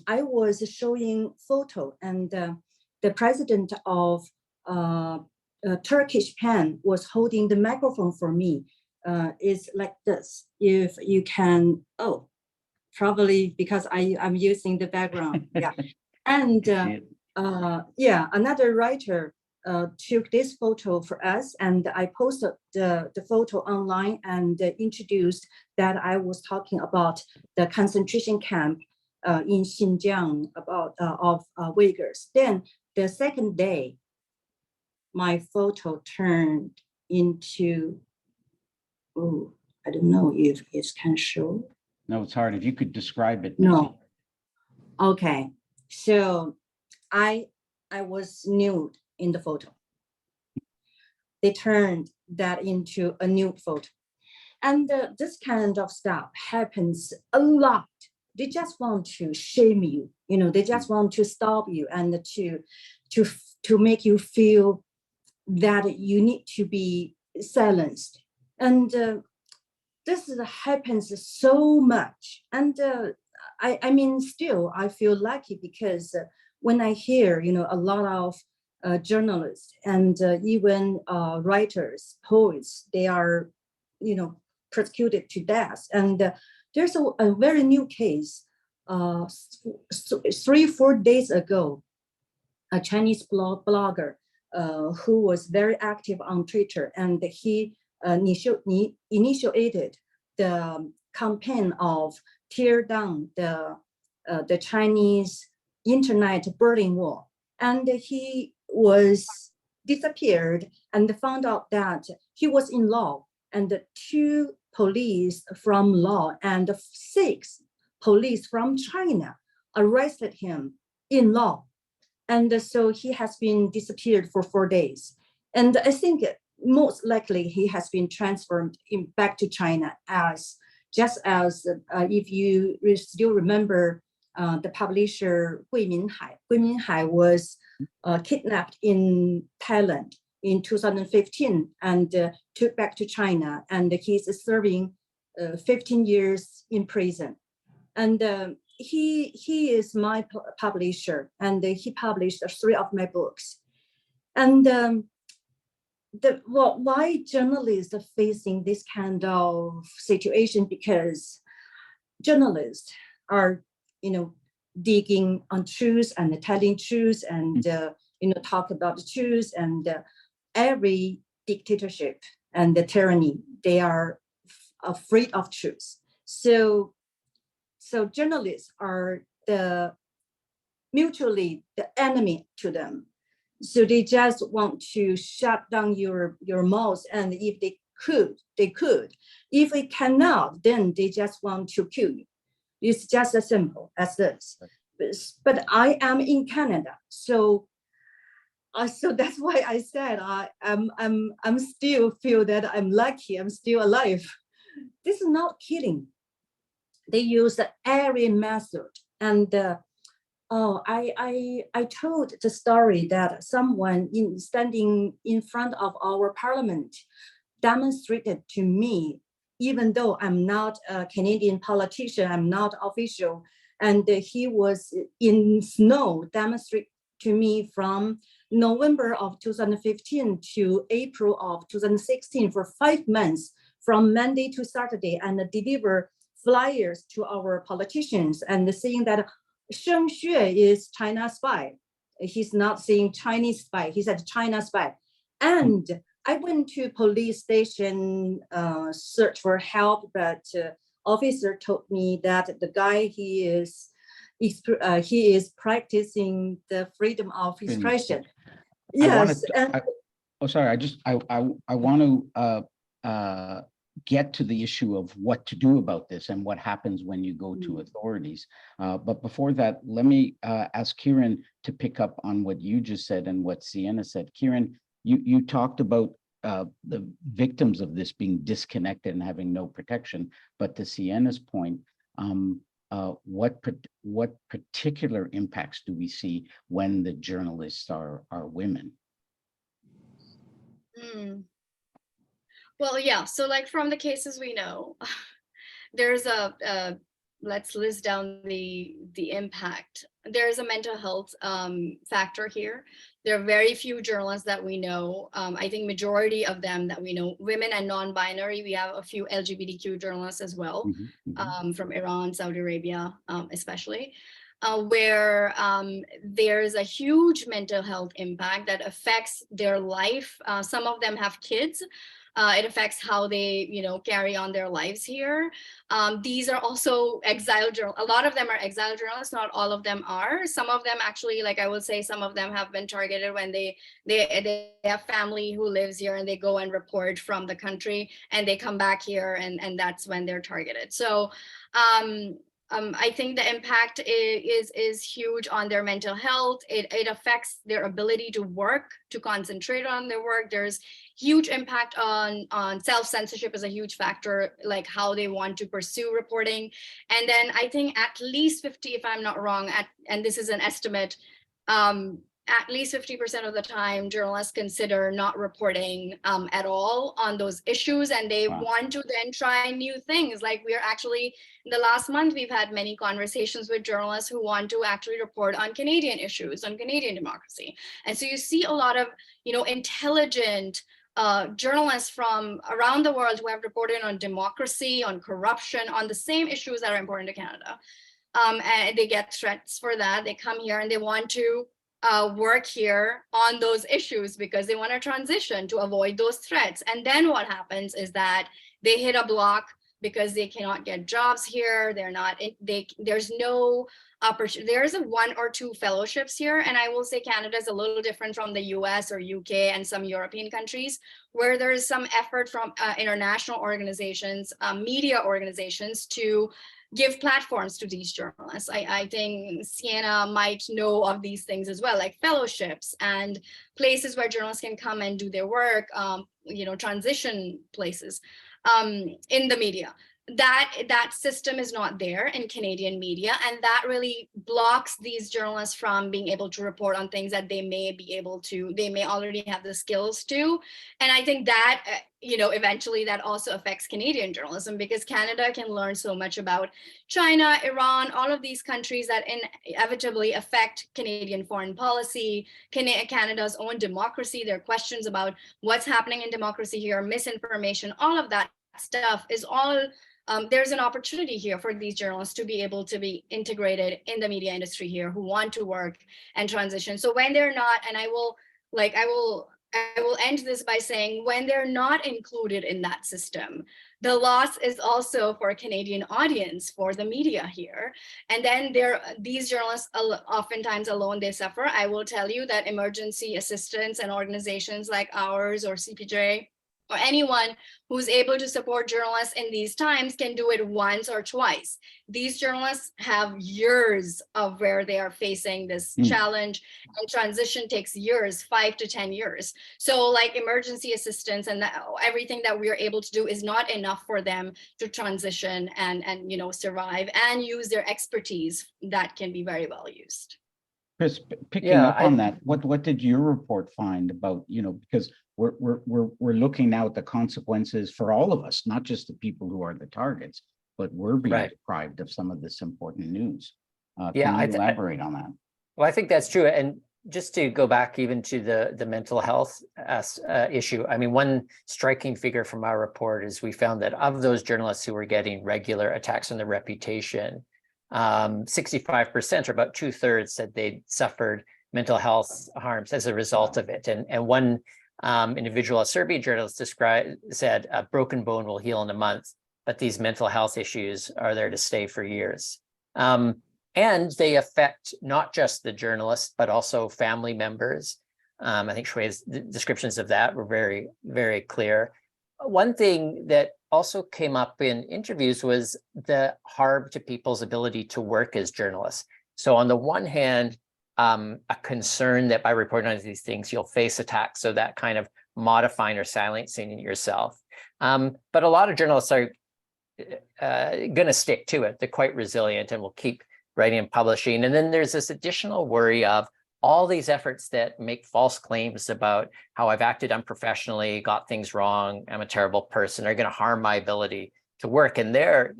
I was showing photo, and the president of Turkish PAN was holding the microphone for me. Is like this. If you can, probably because I'm using the background. Yeah. And yeah, another writer took this photo for us, and I posted the photo online and introduced that I was talking about the concentration camp in Xinjiang about of Uyghurs. Then the second day, my photo turned into, I don't know if it can show. No, it's hard. If you could describe it. No. Okay. So I was nude in the photo. They turned that into a nude photo. And this kind of stuff happens a lot. They just want to shame you, they just want to stop you and to make you feel that you need to be silenced. And this happens so much. And I mean, still, I feel lucky because when I hear, a lot of journalists and even writers, poets, they are, persecuted to death. And there's a very new case. 3-4 days ago, a Chinese blogger who was very active on Twitter, and he initiated the campaign of tear down the Chinese internet Berlin Wall. And he was disappeared and found out that he was in law, and 2 police from law and 6 police from China arrested him in law. And so he has been disappeared for 4 days. And I think most likely he has been transferred back to China just as if you still remember the publisher Gui Minhai was kidnapped in Thailand in 2015 and took back to China, and he's serving 15 years in prison. And he is my publisher, and he published 3 of my books. And why journalists are facing this kind of situation? Because journalists are, digging on truth and telling truth and talk about the truth. And every dictatorship and the tyranny, they are afraid of truth. So journalists are mutually the enemy to them. So they just want to shut down your mouth, and if they could. If they cannot, then they just want to kill you. It's just as simple as this. But I am in Canada, so that's why I said I'm still feel that I'm lucky. I'm still alive. This is not killing. They use every method, and I told the story that someone standing in front of our parliament demonstrated to me, even though I'm not a Canadian politician, I'm not official, and he was in snow, demonstrate to me from November of 2015 to April of 2016 for 5 months, from Monday to Saturday, and deliver flyers to our politicians and saying that Sheng Xue is China spy. He's not saying Chinese spy, he said China spy. And I went to police station, search for help, but officer told me that the guy, he is practicing the freedom of expression. Yes. I want to get to the issue of what to do about this and what happens when you go to authorities. But before that, let me ask Kieran to pick up on what you just said and what Siena said. Kieran, you talked about the victims of this being disconnected and having no protection, but to Siena's point, what particular impacts do we see when the journalists are women? Well, yeah, so like from the cases we know, there's let's list down the impact. There's a mental health factor here. There are very few journalists that we know. I think majority of them that we know, women and non-binary. We have a few LGBTQ journalists as well, from Iran, Saudi Arabia, especially. where there's a huge mental health impact that affects their life. Some of them have kids. It affects how they, carry on their lives here. These are also exiled journalists. A lot of them are exiled journalists. Not all of them are. Some of them actually, like I would say, some of them have been targeted when they have family who lives here and they go and report from the country and they come back here and that's when they're targeted. So I think the impact is huge on their mental health. It affects their ability to work, to concentrate on their work. There's huge impact on self-censorship is a huge factor, like how they want to pursue reporting. And then I think at least 50, if I'm not wrong, and this is an estimate, at least 50% of the time, journalists consider not reporting at all on those issues, and they want to then try new things. Like we're actually, in the last month, we've had many conversations with journalists who want to actually report on Canadian issues, on Canadian democracy. And so you see a lot of, intelligent journalists from around the world who have reported on democracy, on corruption, on the same issues that are important to Canada. And they get threats for that. They come here and they want to work here on those issues because they want to transition to avoid those threats. And then what happens is that they hit a block because they cannot get jobs here. There's no opportunity. There's one or two fellowships here. And I will say Canada is a little different from the US or UK and some European countries where there's some effort from international organizations, media organizations to give platforms to these journalists. I think Siena might know of these things as well, like fellowships and places where journalists can come and do their work, transition places in the media. That system is not there in Canadian media, and that really blocks these journalists from being able to report on things that they may already have the skills to. And I think that eventually that also affects Canadian journalism, because Canada can learn so much about China, Iran, all of these countries that inevitably affect Canadian foreign policy, Canada's own democracy. There are questions about what's happening in democracy here, misinformation, all of that stuff is all there's an opportunity here for these journalists to be able to be integrated in the media industry here, who want to work and transition. So when they're not, and I will end this by saying, when they're not included in that system, the loss is also for a Canadian audience, for the media here. And then these journalists oftentimes alone, they suffer. I will tell you that emergency assistance and organizations like ours or CPJ or anyone who's able to support journalists in these times can do it once or twice. These journalists have years of where they are facing this challenge, and transition takes years, 5 to 10 years. So like emergency assistance and everything that we are able to do is not enough for them to transition and survive and use their expertise that can be very well used. Chris, picking up on that, what did your report find about, because we're looking now at the consequences for all of us, not just the people who are the targets, but we're being deprived of some of this important news. Can you elaborate on that? Well, I think that's true. And just to go back even to the mental health issue, I mean, one striking figure from our report is we found that of those journalists who were getting regular attacks on their reputation, 65%, or about 2/3, said they'd suffered mental health harms as a result of it. And one individual, a Serbian journalist, said a broken bone will heal in a month, but these mental health issues are there to stay for years. And they affect not just the journalist, but also family members. I think Shui's descriptions of that were very, very clear. One thing that also came up in interviews was the harm to people's ability to work as journalists. So on the one hand, a concern that by reporting on these things, you'll face attacks. So that kind of modifying or silencing yourself. But a lot of journalists are going to stick to it. They're quite resilient and will keep writing and publishing. And then there's this additional worry of all these efforts that make false claims about how I've acted unprofessionally, got things wrong, I'm a terrible person, are going to harm my ability to work. And they're,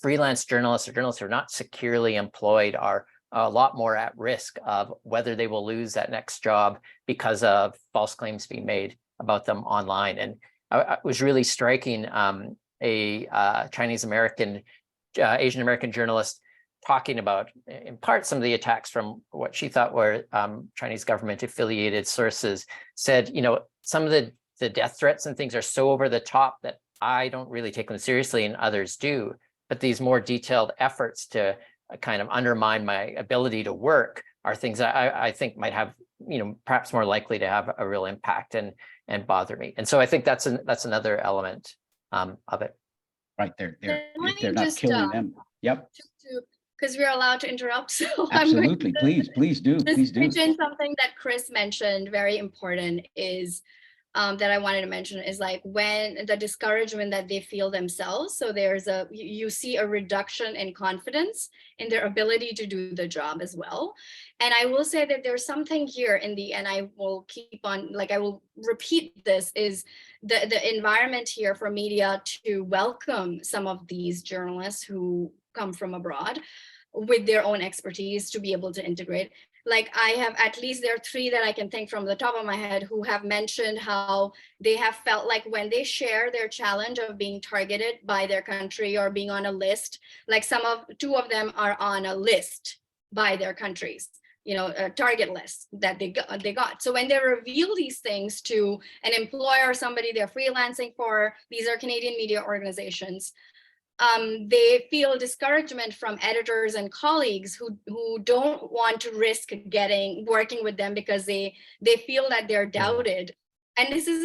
freelance journalists or journalists who are not securely employed are a lot more at risk of whether they will lose that next job because of false claims being made about them online. And it was really striking. A Chinese American, Asian American journalist talking about, in part, some of the attacks from what she thought were Chinese government affiliated sources, said, some of the death threats and things are so over the top that I don't really take them seriously and others do. But these more detailed efforts to kind of undermine my ability to work are things that I think might have, perhaps more likely to have a real impact and bother me. And so I think that's another element of it. Right, they're Let they're me not just, killing them. Yep, because we're allowed to interrupt, so absolutely. Please do. just mention something that Chris mentioned, very important, is that I wanted to mention is like when the discouragement that they feel themselves. So you see a reduction in confidence in their ability to do the job as well. And I will say that there's something here and I will keep on, I will repeat this, is the environment here for media to welcome some of these journalists who come from abroad with their own expertise to be able to integrate. I have, at least there are 3 that I can think from the top of my head who have mentioned how they have felt like when they share their challenge of being targeted by their country or being on a list, 2 of them are on a list by their countries, a target list that they got. So when they reveal these things to an employer or somebody they're freelancing for, these are Canadian media organizations, they feel discouragement from editors and colleagues who don't want to risk working with them because they feel that they're doubted. And this is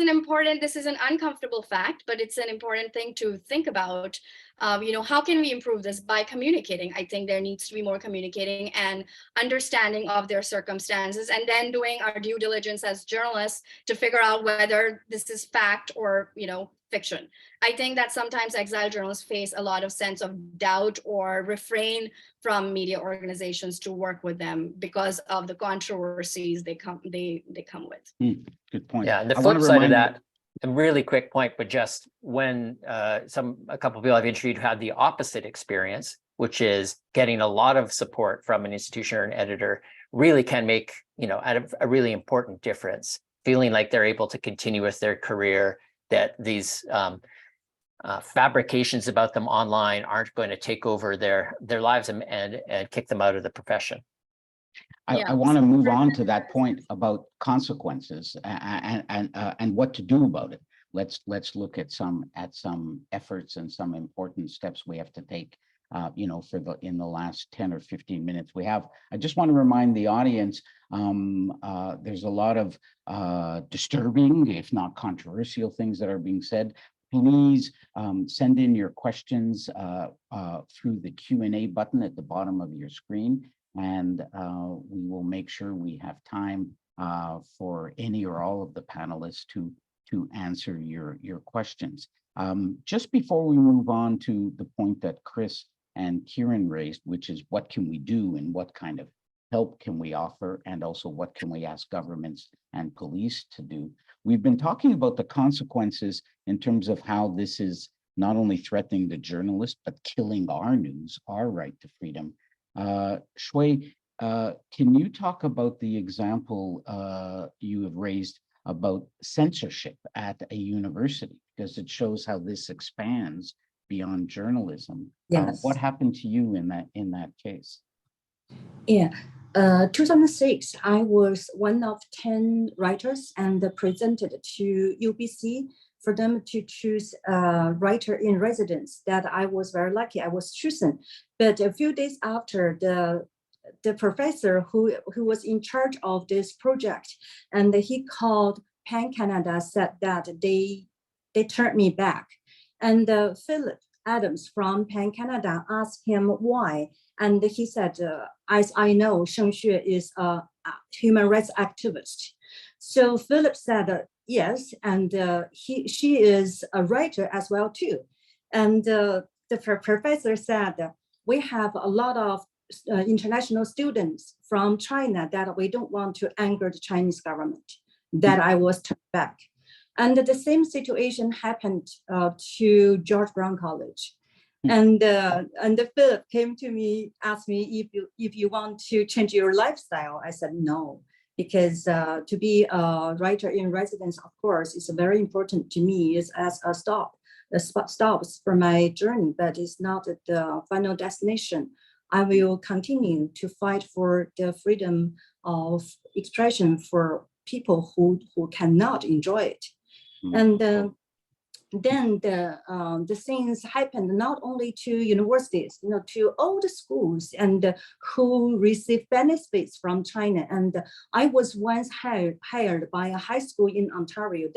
an uncomfortable fact, but it's an important thing to think about. How can we improve this? By communicating. I think there needs to be more communicating and understanding of their circumstances, and then doing our due diligence as journalists to figure out whether this is fact or, fiction. I think that sometimes exiled journalists face a lot of sense of doubt or refrain from media organizations to work with them because of the controversies they come with. Good point. Yeah, and the flip side of that, a really quick point, but just when a couple of people I've interviewed had the opposite experience, which is getting a lot of support from an institution or an editor, really can make a really important difference. Feeling like they're able to continue with their career, that these fabrications about them online aren't going to take over their lives and kick them out of the profession. I want to move on to that point about consequences and what to do about it. Let's look at some efforts and some important steps we have to take. In the last 10 or 15 minutes we have. I just want to remind the audience, there's a lot of disturbing, if not controversial, things that are being said. Please send in your questions through the Q&A button at the bottom of your screen, and we will make sure we have time for any or all of the panelists to answer your questions. Just before we move on to the point that Chris and Kieran raised, which is what can we do and what kind of help can we offer, and also what can we ask governments and police to do. We've been talking about the consequences in terms of how this is not only threatening the journalist, but killing our news, our right to freedom. Shui, can you talk about the example you have raised about censorship at a university? Because it shows how this expands beyond journalism. Yes. What happened to you in that case? Yeah, 2006, I was one of 10 writers and presented to UBC for them to choose a writer in residence. That I was very lucky, I was chosen. But a few days after, the professor who was in charge of this project, and he called Pan Canada, said that they turned me back. And Philip Adams from Pan Canada asked him why. And he said, as I know, Sheng Xue is a human rights activist. So Philip said, yes, and she is a writer as well too. And the professor said, we have a lot of international students from China that we don't want to anger the Chinese government, that I was turned back. And the same situation happened to George Brown College. And Philip came to me, asked me if you want to change your lifestyle. I said no, because to be a writer in residence, of course, is very important to me. It's as a stops for my journey, but it's not the final destination. I will continue to fight for the freedom of expression for people who cannot enjoy it. And then the things happened not only to universities, to all the schools and who receive benefits from China. And I was once hired by a high school in Ontario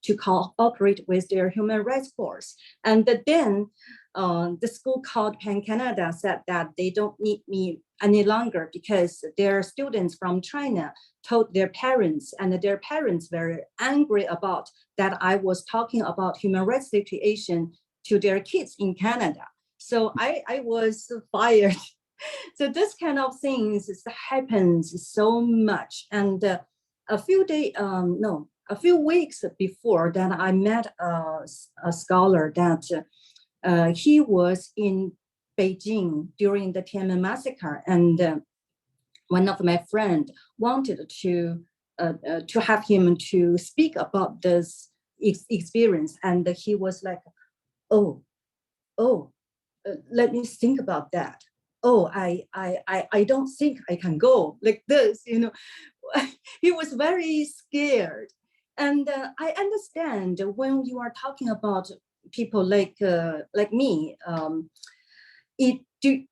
to cooperate with their human rights force. And then the school called Pan Canada said that they don't need me any longer because their students from China told their parents, and their parents were angry about that I was talking about human rights situation to their kids in Canada. So I was fired. So this kind of things happens so much. And a few weeks before that, I met a scholar that he was in Beijing during the Tiananmen massacre, and one of my friends wanted to have him to speak about this experience, and he was like, "Oh, let me think about that. Oh, I don't think I can go like this." He was very scared, and I understand when you are talking about people like me.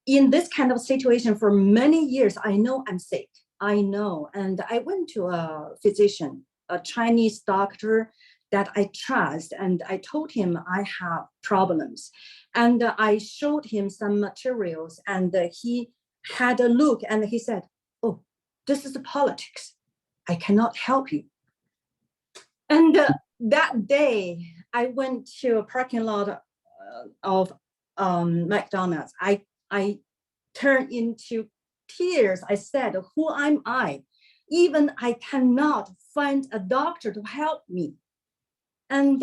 In this kind of situation for many years, I know I'm sick. I know. And I went to a physician, a Chinese doctor that I trust. And I told him I have problems. And I showed him some materials, and he had a look and he said, "Oh, this is the politics. I cannot help you." And that day I went to a parking lot of McDonald's. I turned into tears. I said, "Who am I? Even I cannot find a doctor to help me." And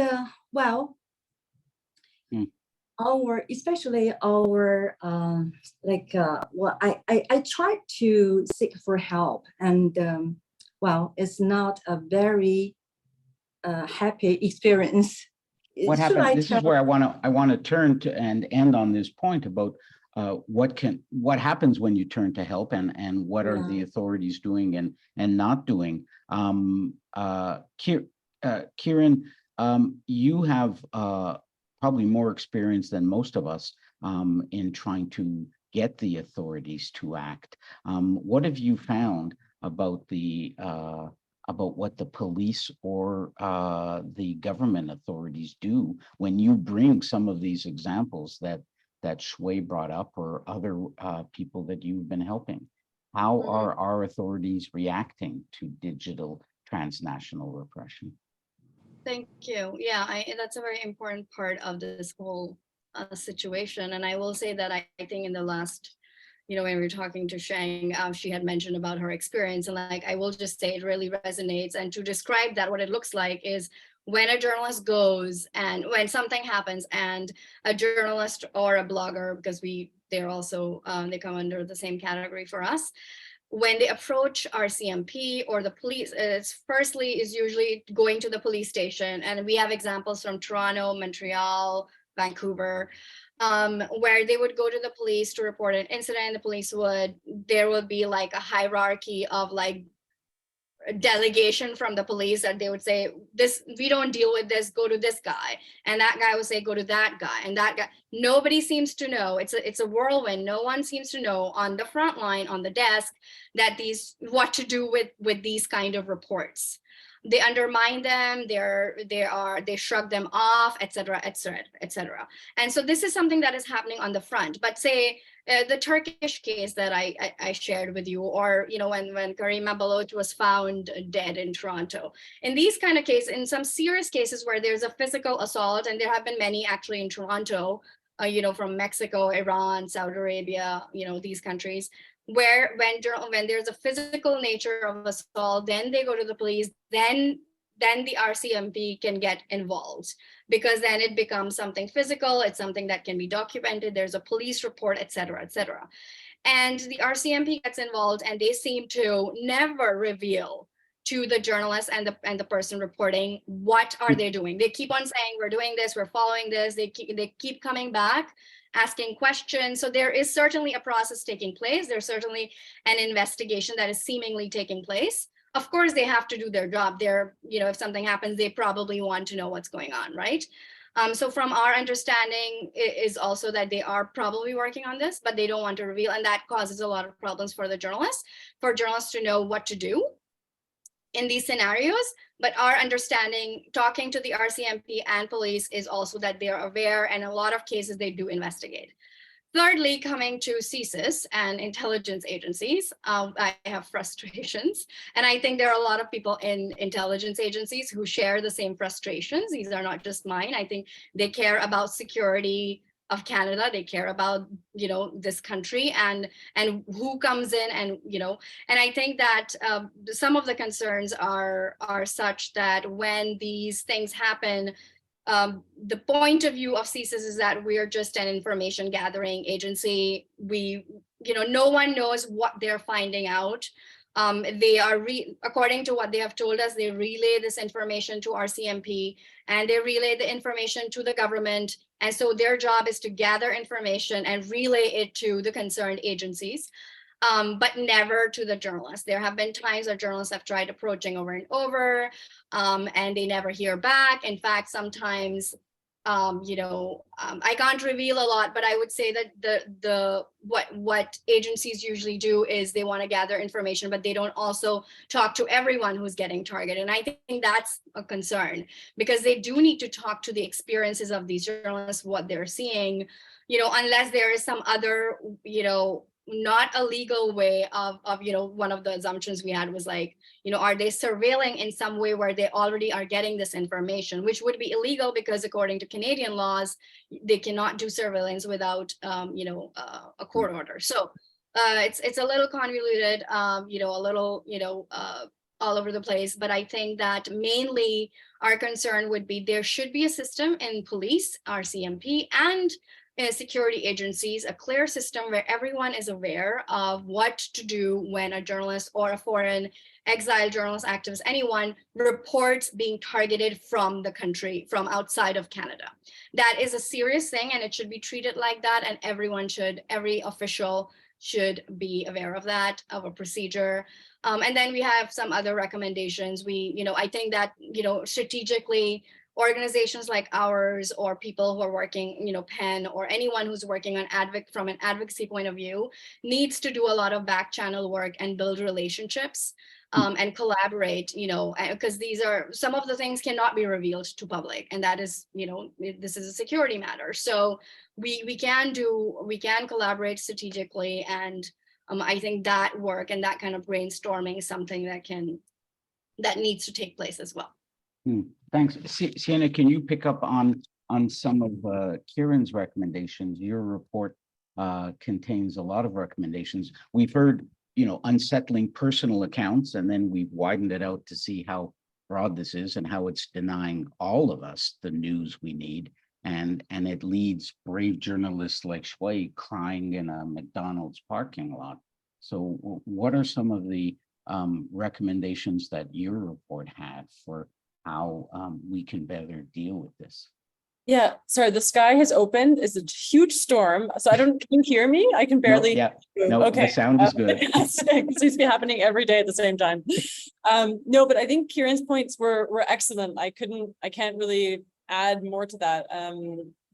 especially our I tried to seek for help, and it's not a very happy experience. What happened? This is where I want to turn to and end on this point about what happens when you turn to help, and what are the authorities doing and not doing. Kieran, you have probably more experience than most of us in trying to get the authorities to act. What have you found about what the police or the government authorities do when you bring some of these examples that Shui brought up, or other people that you've been helping? How are our authorities reacting to digital transnational repression? Thank you. Yeah, that's a very important part of this whole situation. And I will say that I think in the last, when we were talking to Sheng, she had mentioned about her experience, and I will just say it really resonates. And to describe that, what it looks like is when a journalist goes, and when something happens and a journalist or a blogger, because they're also, they come under the same category for us, when they approach RCMP or the police, is usually going to the police station. And we have examples from Toronto, Montreal, Vancouver, where they would go to the police to report an incident. There would be like a hierarchy of delegation from the police, that they would say, "This, we don't deal with this, go to this guy," and that guy would say, "Go to that guy," and that guy. Nobody seems to know. It's a whirlwind. No one seems to know on the front line, on the desk, that what to do with these kind of reports. They undermine them, they shrug them off, etc., etc., etc. And so this is something that is happening on the front. But say the Turkish case that I shared with you, or when Karima Baloch was found dead in Toronto. In these kind of cases, in some serious cases where there's a physical assault, and there have been many actually in Toronto, from Mexico, Iran, Saudi Arabia, these countries, where when there's a physical nature of assault, then they go to the police, then the RCMP can get involved, because then it becomes something physical. It's something that can be documented. There's a police report, etc., etc. And the RCMP gets involved, and they seem to never reveal to the journalist and the person reporting. What are they doing? They keep on saying, we're doing this, we're following this. They keep coming back, asking questions. So there is certainly a process taking place. There's certainly an investigation that is seemingly taking place. Of course, they have to do their job. They're, if something happens, they probably want to know what's going on, right? So from our understanding is also that they are probably working on this, but they don't want to reveal, and that causes a lot of problems for the journalists, for journalists to know what to do in these scenarios. But our understanding, talking to the RCMP and police, is also that they are aware, and in a lot of cases they do investigate. Thirdly, coming to CSIS and intelligence agencies, I have frustrations. And I think there are a lot of people in intelligence agencies who share the same frustrations. These are not just mine. I think they care about security of Canada. They care about, this country and who comes in, and, and I think that some of the concerns are such that when these things happen, the point of view of CSIS is that we're just an information gathering agency. We, no one knows what they're finding out. They are, according to what they have told us, they relay this information to RCMP, and they relay the information to the government. And so their job is to gather information and relay it to the concerned agencies. But never to the journalists. There have been times where journalists have tried approaching over and over, and they never hear back. In fact, sometimes, I can't reveal a lot, but I would say that what agencies usually do is they want to gather information, but they don't also talk to everyone who's getting targeted. And I think that's a concern, because they do need to talk to the experiences of these journalists, what they're seeing, unless there is some other, not a legal way of one of the assumptions we had was like, are they surveilling in some way where they already are getting this information, which would be illegal, because according to Canadian laws, they cannot do surveillance without a court order. So it's a little convoluted, a little all over the place. But I think that mainly our concern would be there should be a system in police, RCMP, and security agencies, a clear system where everyone is aware of what to do when a journalist or a foreign exiled journalist, activist, anyone reports being targeted from the country, from outside of Canada. That is a serious thing, and it should be treated like that. And every official should be aware of that, of a procedure. And then we have some other recommendations. I think that, strategically, organizations like ours, or people who are working, PEN, or anyone who's working on from an advocacy point of view, needs to do a lot of back channel work and build relationships and collaborate, because these are some of the things cannot be revealed to public, and that is, this is a security matter. So we can collaborate strategically, and I think that work and that kind of brainstorming is something that needs to take place as well. Thanks. Siena, can you pick up on some of Kieran's recommendations? Your report contains a lot of recommendations. We've heard, unsettling personal accounts, and then we've widened it out to see how broad this is and how it's denying all of us the news we need. And it leads brave journalists like Shui crying in a McDonald's parking lot. So what are some of the recommendations that your report had for how we can better deal with this? Yeah, sorry, the sky has opened. It's a huge storm. So can you hear me? I can barely. No, okay. The sound is good. It seems to be happening every day at the same time. No, but I think Kieran's points were excellent. I can't really add more to that.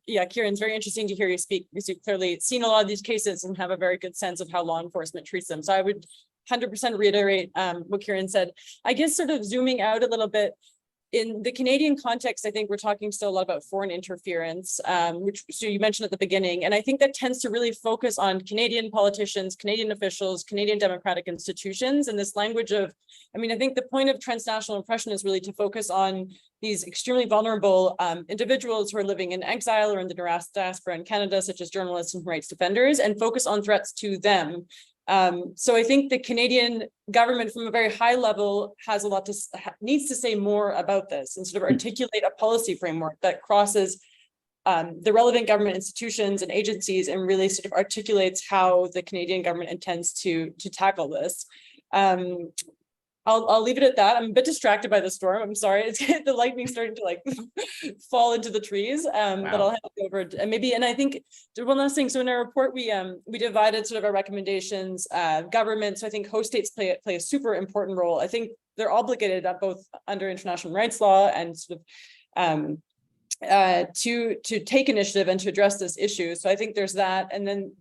Yeah, Kieran, it's very interesting to hear you speak, because you've clearly seen a lot of these cases and have a very good sense of how law enforcement treats them. So I would 100% reiterate what Kieran said. I guess sort of zooming out a little bit, in the Canadian context, I think we're talking still a lot about foreign interference, which so you mentioned at the beginning. And I think that tends to really focus on Canadian politicians, Canadian officials, Canadian democratic institutions, and this language of, I think the point of transnational repression is really to focus on these extremely vulnerable individuals who are living in exile or in the diaspora in Canada, such as journalists and rights defenders, and focus on threats to them. So I think the Canadian government, from a very high level, has a lot needs to say more about this and sort of articulate a policy framework that crosses the relevant government institutions and agencies, and really sort of articulates how the Canadian government intends to tackle this. I'll leave it at that. I'm a bit distracted by the storm. I'm sorry. It's the lightning starting to like fall into the trees. But I'll hand it over and maybe, and I think one last thing. So in our report, we divided sort of our recommendations, government. So I think host states play a super important role. I think they're obligated both under international rights law and sort of to take initiative and to address this issue. So I think there's that. And then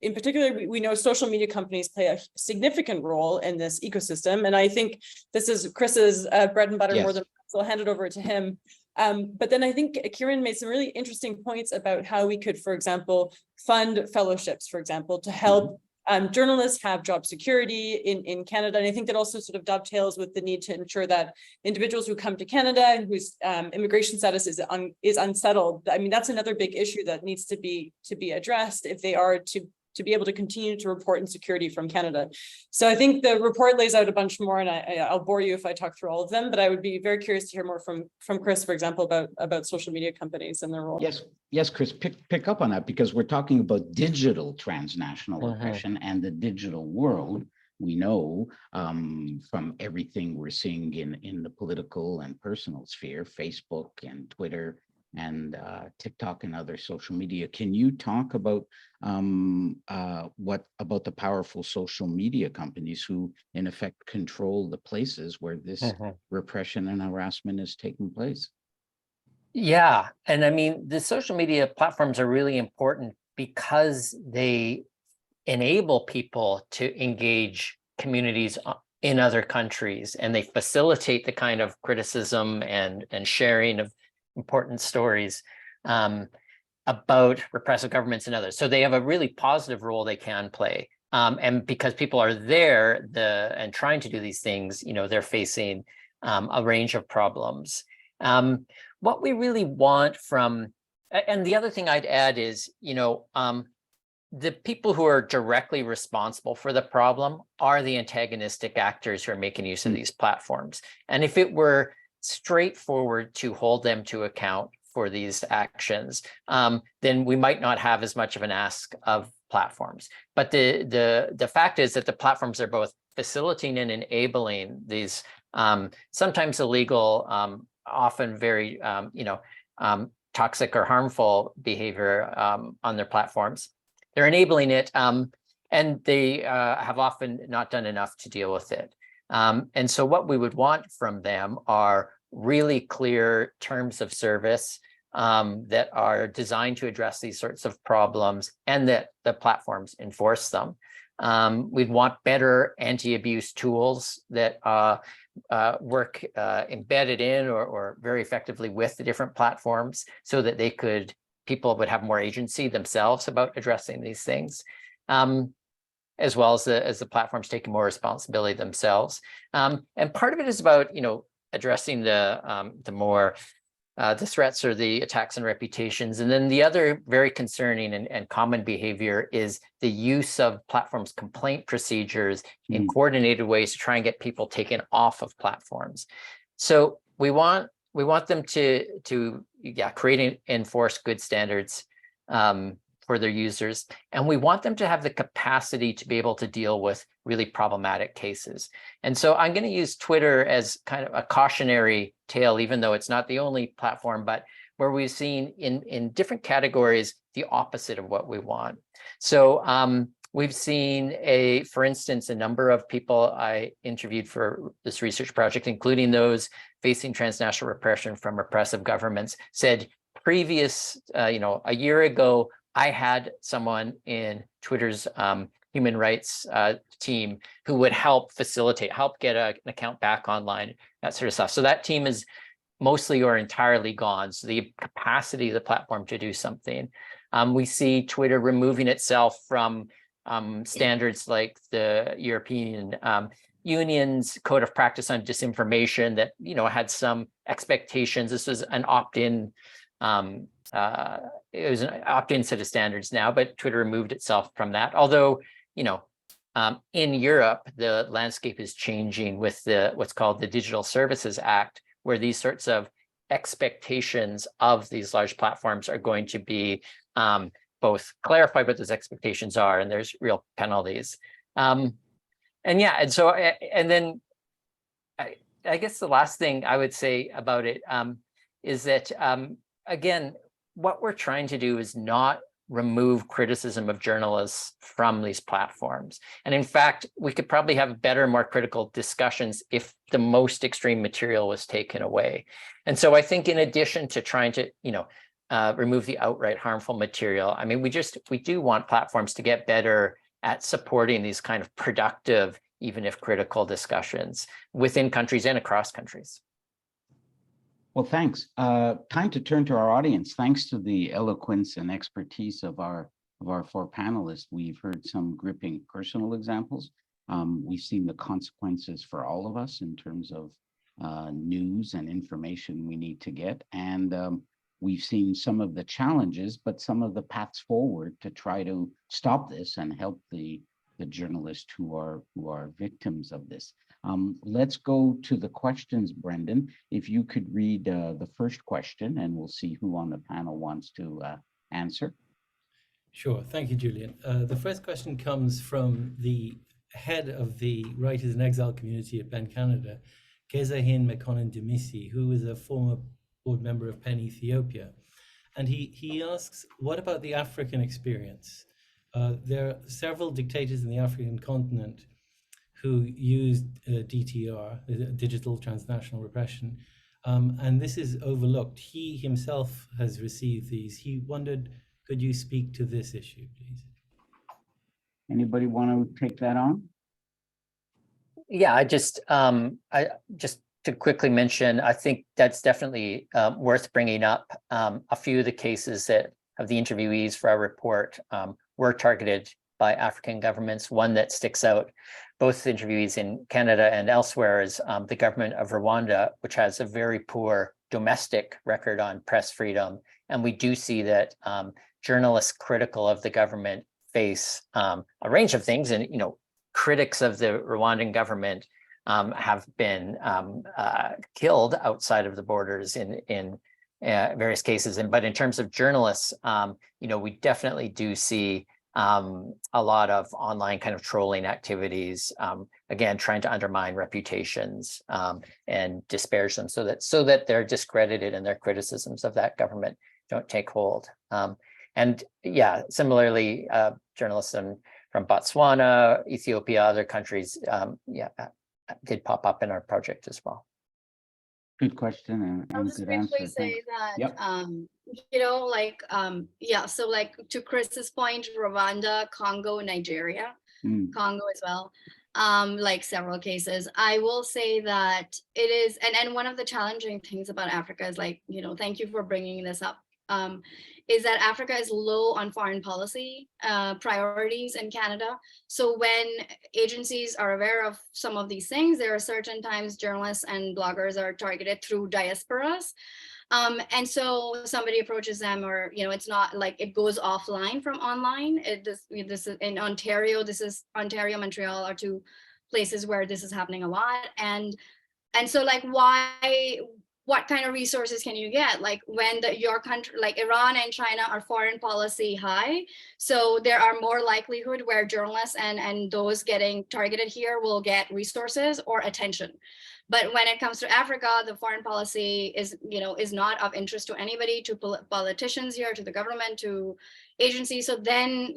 in particular, we know social media companies play a significant role in this ecosystem. And I think this is Chris's bread and butter more than, so I'll hand it over to him. But then I think Kieran made some really interesting points about how we could, for example, fund fellowships, for example, to help journalists have job security in Canada. And I think that also sort of dovetails with the need to ensure that individuals who come to Canada and whose immigration status is unsettled. I mean, that's another big issue that needs to be addressed if they are to be able to continue to report insecurity from Canada. So I think the report lays out a bunch more, and I'll bore you if I talk through all of them, but I would be very curious to hear more from Chris, for example, about social media companies and their role. Yes, Chris, pick up on that, because we're talking about digital transnational repression and the digital world. We know from everything we're seeing in the political and personal sphere, Facebook and Twitter and TikTok and other social media. Can you talk about what about the powerful social media companies who in effect control the places where this repression and harassment is taking place? Yeah, and I mean, the social media platforms are really important because they enable people to engage communities in other countries, and they facilitate the kind of criticism and sharing of important stories about repressive governments and others. So they have a really positive role they can play. And because people are there and trying to do these things, you know, they're facing a range of problems. What we really want from, and the other thing I'd add is, you know, the people who are directly responsible for the problem are the antagonistic actors who are making use of these platforms. And if it were straightforward to hold them to account for these actions, then we might not have as much of an ask of platforms. But the fact is that the platforms are both facilitating and enabling these sometimes illegal, often very toxic or harmful behavior on their platforms. They're enabling it, and they have often not done enough to deal with it. And so what we would want from them are really clear terms of service that are designed to address these sorts of problems, and that the platforms enforce them. We'd want better anti-abuse tools that work embedded in or very effectively with the different platforms, so that people would have more agency themselves about addressing these things. As well as the platforms taking more responsibility themselves. And part of it is about, you know, addressing the threats or the attacks on reputations. And then the other very concerning and common behavior is the use of platforms' complaint procedures in coordinated ways to try and get people taken off of platforms. So we want them to create and enforce good standards for their users. And we want them to have the capacity to be able to deal with really problematic cases. And so I'm going to use Twitter as kind of a cautionary tale, even though it's not the only platform, but where we've seen in different categories the opposite of what we want. So we've seen for instance, a number of people I interviewed for this research project, including those facing transnational repression from repressive governments, said a year ago, I had someone in Twitter's human rights team who would help get an account back online, that sort of stuff. So that team is mostly or entirely gone. So the capacity of the platform to do something. We see Twitter removing itself from standards like the European Union's Code of Practice on Disinformation that, you know, had some expectations. This was an opt-in. It was an opt-in set of standards now, but Twitter removed itself from that. Although, you know, in Europe, the landscape is changing with what's called the Digital Services Act, where these sorts of expectations of these large platforms are going to be both clarified what those expectations are, and there's real penalties. And then I guess the last thing I would say about it is that, again, what we're trying to do is not remove criticism of journalists from these platforms. And in fact, we could probably have better, more critical discussions if the most extreme material was taken away. And so I think in addition to trying to, remove the outright harmful material, I mean, we do want platforms to get better at supporting these kind of productive, even if critical discussions within countries and across countries. Well, thanks. Time to turn to our audience. Thanks to the eloquence and expertise of our four panelists, we've heard some gripping personal examples. We've seen the consequences for all of us in terms of news and information we need to get. And we've seen some of the challenges, but some of the paths forward to try to stop this and help the journalists who are victims of this. Let's go to the questions, Brendan. If you could read the first question, and we'll see who on the panel wants to answer. Sure. Thank you, Julian. The first question comes from the head of the Writers in Exile community at PEN Canada, Kezahin Mekonnen Demisi, who is a former board member of PEN Ethiopia. And he asks, what about the African experience? There are several dictators in the African continent who used DTR, Digital Transnational Repression, and this is overlooked. He himself has received these. He wondered, could you speak to this issue, please? Anybody want to take that on? Yeah, I just to quickly mention, I think that's definitely worth bringing up. A few of the cases that of the interviewees for our report were targeted by African governments. One that sticks out, both interviewees in Canada and elsewhere, is the government of Rwanda, which has a very poor domestic record on press freedom. And we do see that journalists critical of the government face a range of things. And, critics of the Rwandan government have been killed outside of the borders in various cases. But in terms of journalists, we definitely do see a lot of online kind of trolling activities, again, trying to undermine reputations and disparage them so that they're discredited and their criticisms of that government don't take hold. And yeah, similarly, journalists from Botswana, Ethiopia, other countries, did pop up in our project as well. Good question and I'll just good briefly answer. say Thanks. that, Yep. so like to Chris's point, Rwanda, Congo, Nigeria, Congo as well, like several cases. I will say that it is, and one of the challenging things about Africa is like, thank you for bringing this up, is that Africa is low on foreign policy priorities in Canada. So when agencies are aware of some of these things, there are certain times journalists and bloggers are targeted through diasporas. And so somebody approaches them, or it's not like it goes offline from online. This is in Ontario. This is Ontario, Montreal are two places where this is happening a lot. And so like what kind of resources can you get? Like when your country, like Iran and China, are foreign policy high, so there are more likelihood where journalists and those getting targeted here will get resources or attention. But when it comes to Africa, the foreign policy is not of interest to anybody, to politicians here, to the government, to agencies. So then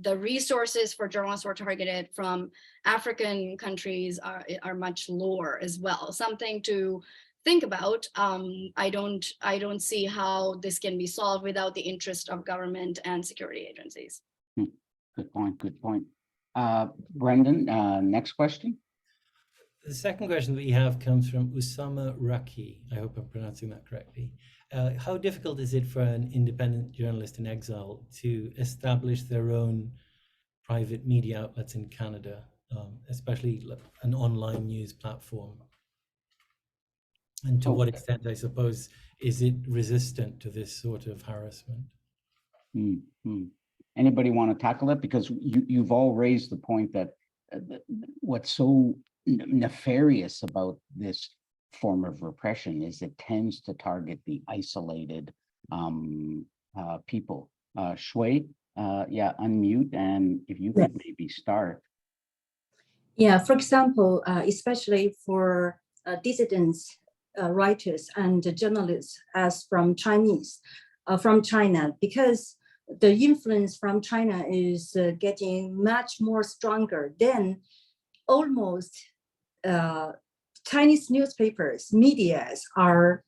the resources for journalists who are targeted from African countries are much lower as well. Something to think about. I don't see how this can be solved without the interest of government and security agencies. Good point. Good point. Brendan, next question. The second question that we have comes from Usama Raki. I hope I'm pronouncing that correctly. How difficult is it for an independent journalist in exile to establish their own private media outlets in Canada, especially an online news platform? And to what extent, I suppose, is it resistant to this sort of harassment? Anybody want to tackle it? Because you've all raised the point that what's so nefarious about this form of repression is it tends to target the isolated people. Shui, unmute, and if you could maybe start. Yeah, for example, especially for dissidents, writers and journalists as from China, because the influence from China is getting much more stronger. Then almost Chinese newspapers, medias are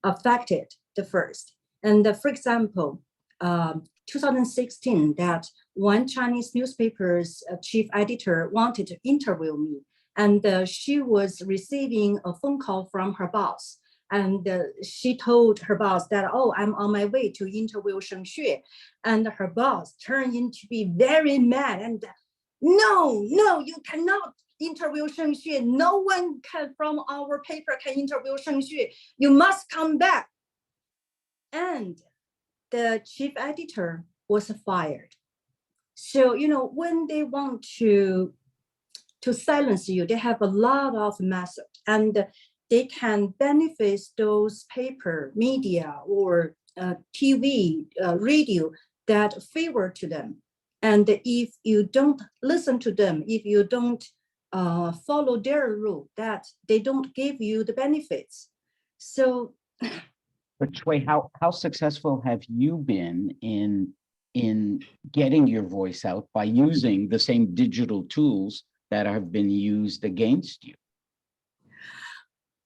affected the first. And for example, 2016, that one Chinese newspaper's chief editor wanted to interview me, and she was receiving a phone call from her boss. And she told her boss that, oh, I'm on my way to interview Sheng Xue. And her boss turned into be very mad and no, you cannot interview Sheng Xue. No one can from our paper can interview Sheng Xue. You must come back. And the chief editor was fired. So, when they want to silence you, they have a lot of methods, and they can benefit those paper, media, or TV, radio that favor to them. And if you don't listen to them, if you don't follow their rule, that they don't give you the benefits. So But Shui, how successful have you been in getting your voice out by using the same digital tools that have been used against you?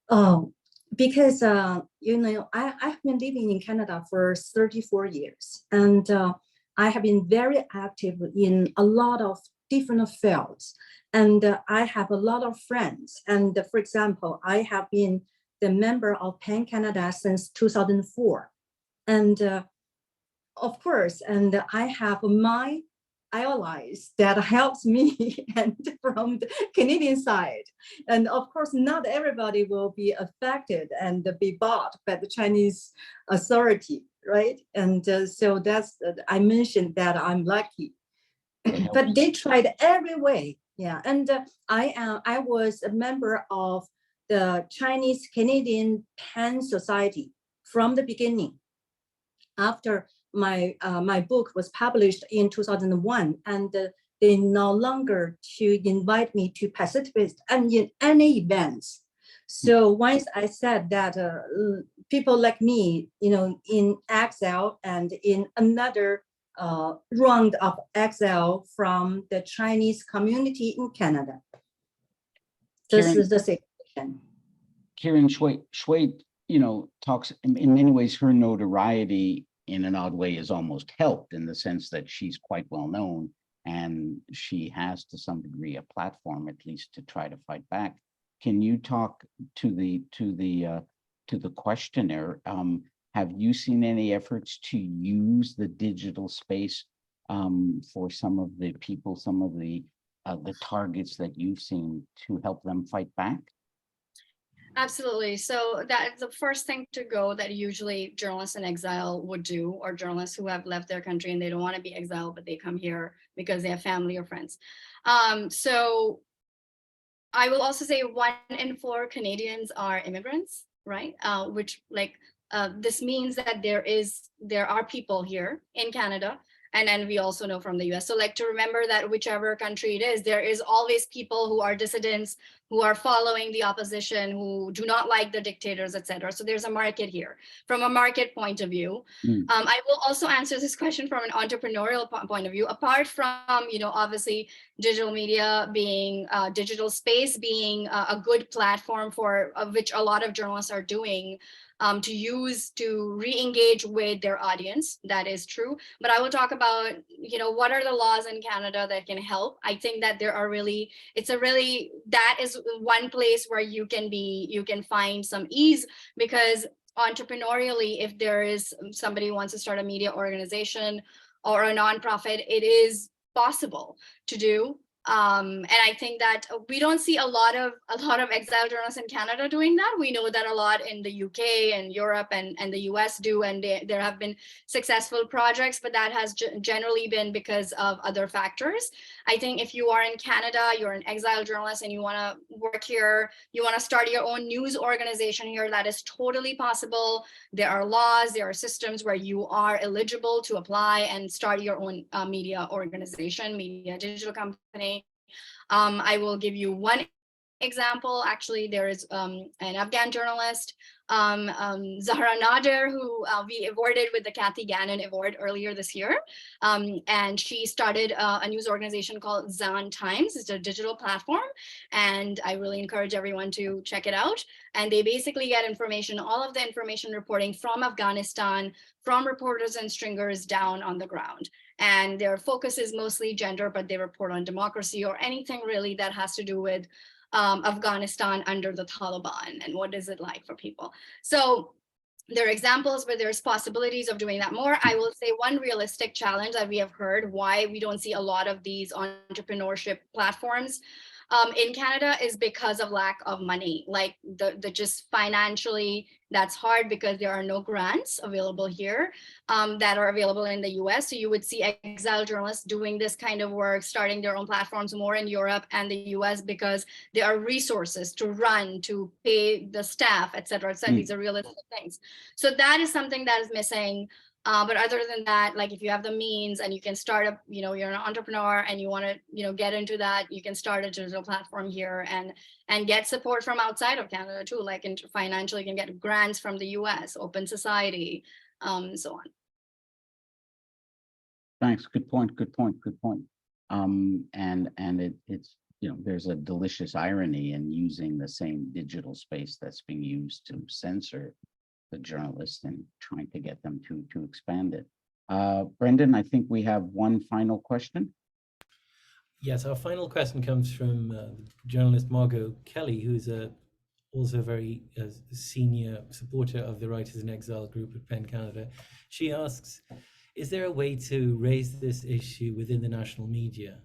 Oh, because I've been living in Canada for 34 years, and I have been very active in a lot of different fields, and I have a lot of friends. And for example, I have been the member of PAN Canada since 2004. And of course, and I have my allies that helps me and from the Canadian side. And of course, not everybody will be affected and be bought by the Chinese authority, right? And so that's, I mentioned that I'm lucky, but they tried every way. Yeah, and I was a member of the Chinese Canadian PAN Society from the beginning. After my book was published in 2001, and they no longer to invite me to participate in any events. So once I said that people like me, in exile and in another round of exile from the Chinese community in Canada. This is the situation. Kieran, Shui, talks in many ways, her notoriety in an odd way is almost helped in the sense that she's quite well known and she has to some degree a platform at least to try to fight back. Can you talk to the questioner? Have you seen any efforts to use the digital space for some of the people, some of the targets that you've seen to help them fight back? Absolutely. So that's the first thing to go that usually journalists in exile would do, or journalists who have left their country and they don't want to be exiled, but they come here because they have family or friends. So I will also say 1 in 4 Canadians are immigrants, right? Which this means that there are people here in Canada. And then we also know from the US. So to remember that whichever country it is, there is always people who are dissidents, who are following the opposition, who do not like the dictators, etc. So there's a market here from a market point of view. I will also answer this question from an entrepreneurial point of view, apart from, obviously digital media being digital space being a good platform for which a lot of journalists are doing to use to re-engage with their audience. That is true. But I will talk about, what are the laws in Canada that can help. I think that that is one place where you can find some ease, because entrepreneurially, if there is somebody who wants to start a media organization or a nonprofit, it is possible to do. And I think that we don't see a lot of exile journalists in Canada doing that. We know that a lot in the UK and Europe and the US do, and there have been successful projects, but that has generally been because of other factors. I think if you are in Canada, you're an exile journalist and you want to work here, you want to start your own news organization here, that is totally possible. There are laws, there are systems where you are eligible to apply and start your own media organization, media digital company. I will give you one example. Actually, there is an Afghan journalist, Zahra Nader, who we awarded with the Kathy Gannon Award earlier this year. And she started a news organization called Zan Times. It's a digital platform. And I really encourage everyone to check it out. And they basically get information, all of the information reporting from Afghanistan, from reporters and stringers down on the ground. And their focus is mostly gender, but they report on democracy or anything really that has to do with Afghanistan under the Taliban and what is it like for people. So there are examples where there's possibilities of doing that more. I will say one realistic challenge that we have heard why we don't see a lot of these entrepreneurship platforms in Canada is because of lack of money. Like the just financially, that's hard because there are no grants available here that are available in the US. So you would see exile journalists doing this kind of work, starting their own platforms more in Europe and the US because there are resources to run, to pay the staff, et cetera, et cetera. These are realistic things. So that is something that is missing. But other than that, like if you have the means and you can start up, you're an entrepreneur and you want to, get into that, you can start a digital platform here and get support from outside of Canada too, like financially, you can get grants from the US, Open Society, so on. Thanks. Good point. Good point. Good point. And it's there's a delicious irony in using the same digital space that's being used to censor the journalists and trying to get them to expand it. Brendan, I think we have one final question. Yes, our final question comes from journalist Margot Kelly, who's also a very senior supporter of the Writers in Exile group at PEN Canada. She asks, is there a way to raise this issue within the national media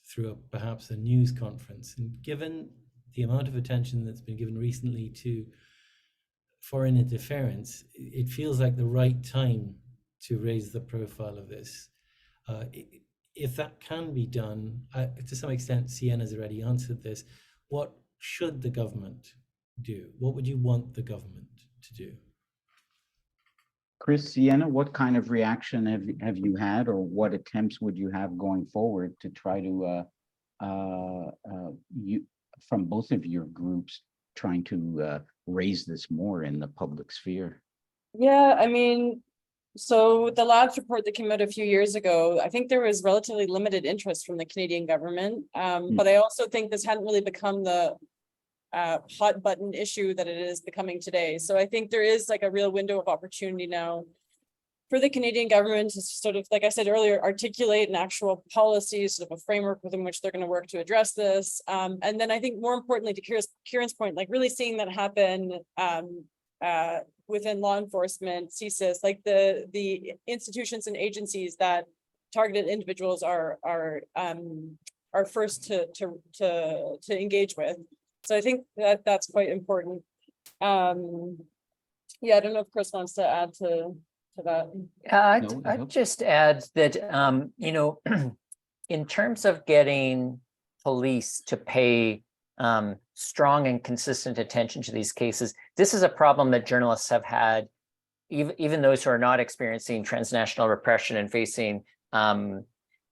through perhaps a news conference? And given the amount of attention that's been given recently to foreign interference, it feels like the right time to raise the profile of this. If that can be done, to some extent, Siena's already answered this. What should the government do? What would you want the government to do? Chris, Siena, what kind of reaction have you had, or what attempts would you have going forward to try to, from both of your groups, trying to raise this more in the public sphere? Yeah, I mean, so the labs report that came out a few years ago, I think there was relatively limited interest from the Canadian government, but I also think this hadn't really become the hot button issue that it is becoming today. So I think there is like a real window of opportunity now for the Canadian government to sort of, like I said earlier, articulate an actual policy, sort of a framework within which they're going to work to address this. And then I think more importantly, to Kieran's point, like really seeing that happen within law enforcement, CSIS, like the institutions and agencies that targeted individuals are first to engage with. So I think that that's quite important. Yeah, I don't know if Chris wants to add to that. I'd just add that, in terms of getting police to pay strong and consistent attention to these cases, this is a problem that journalists have had, even those who are not experiencing transnational repression and facing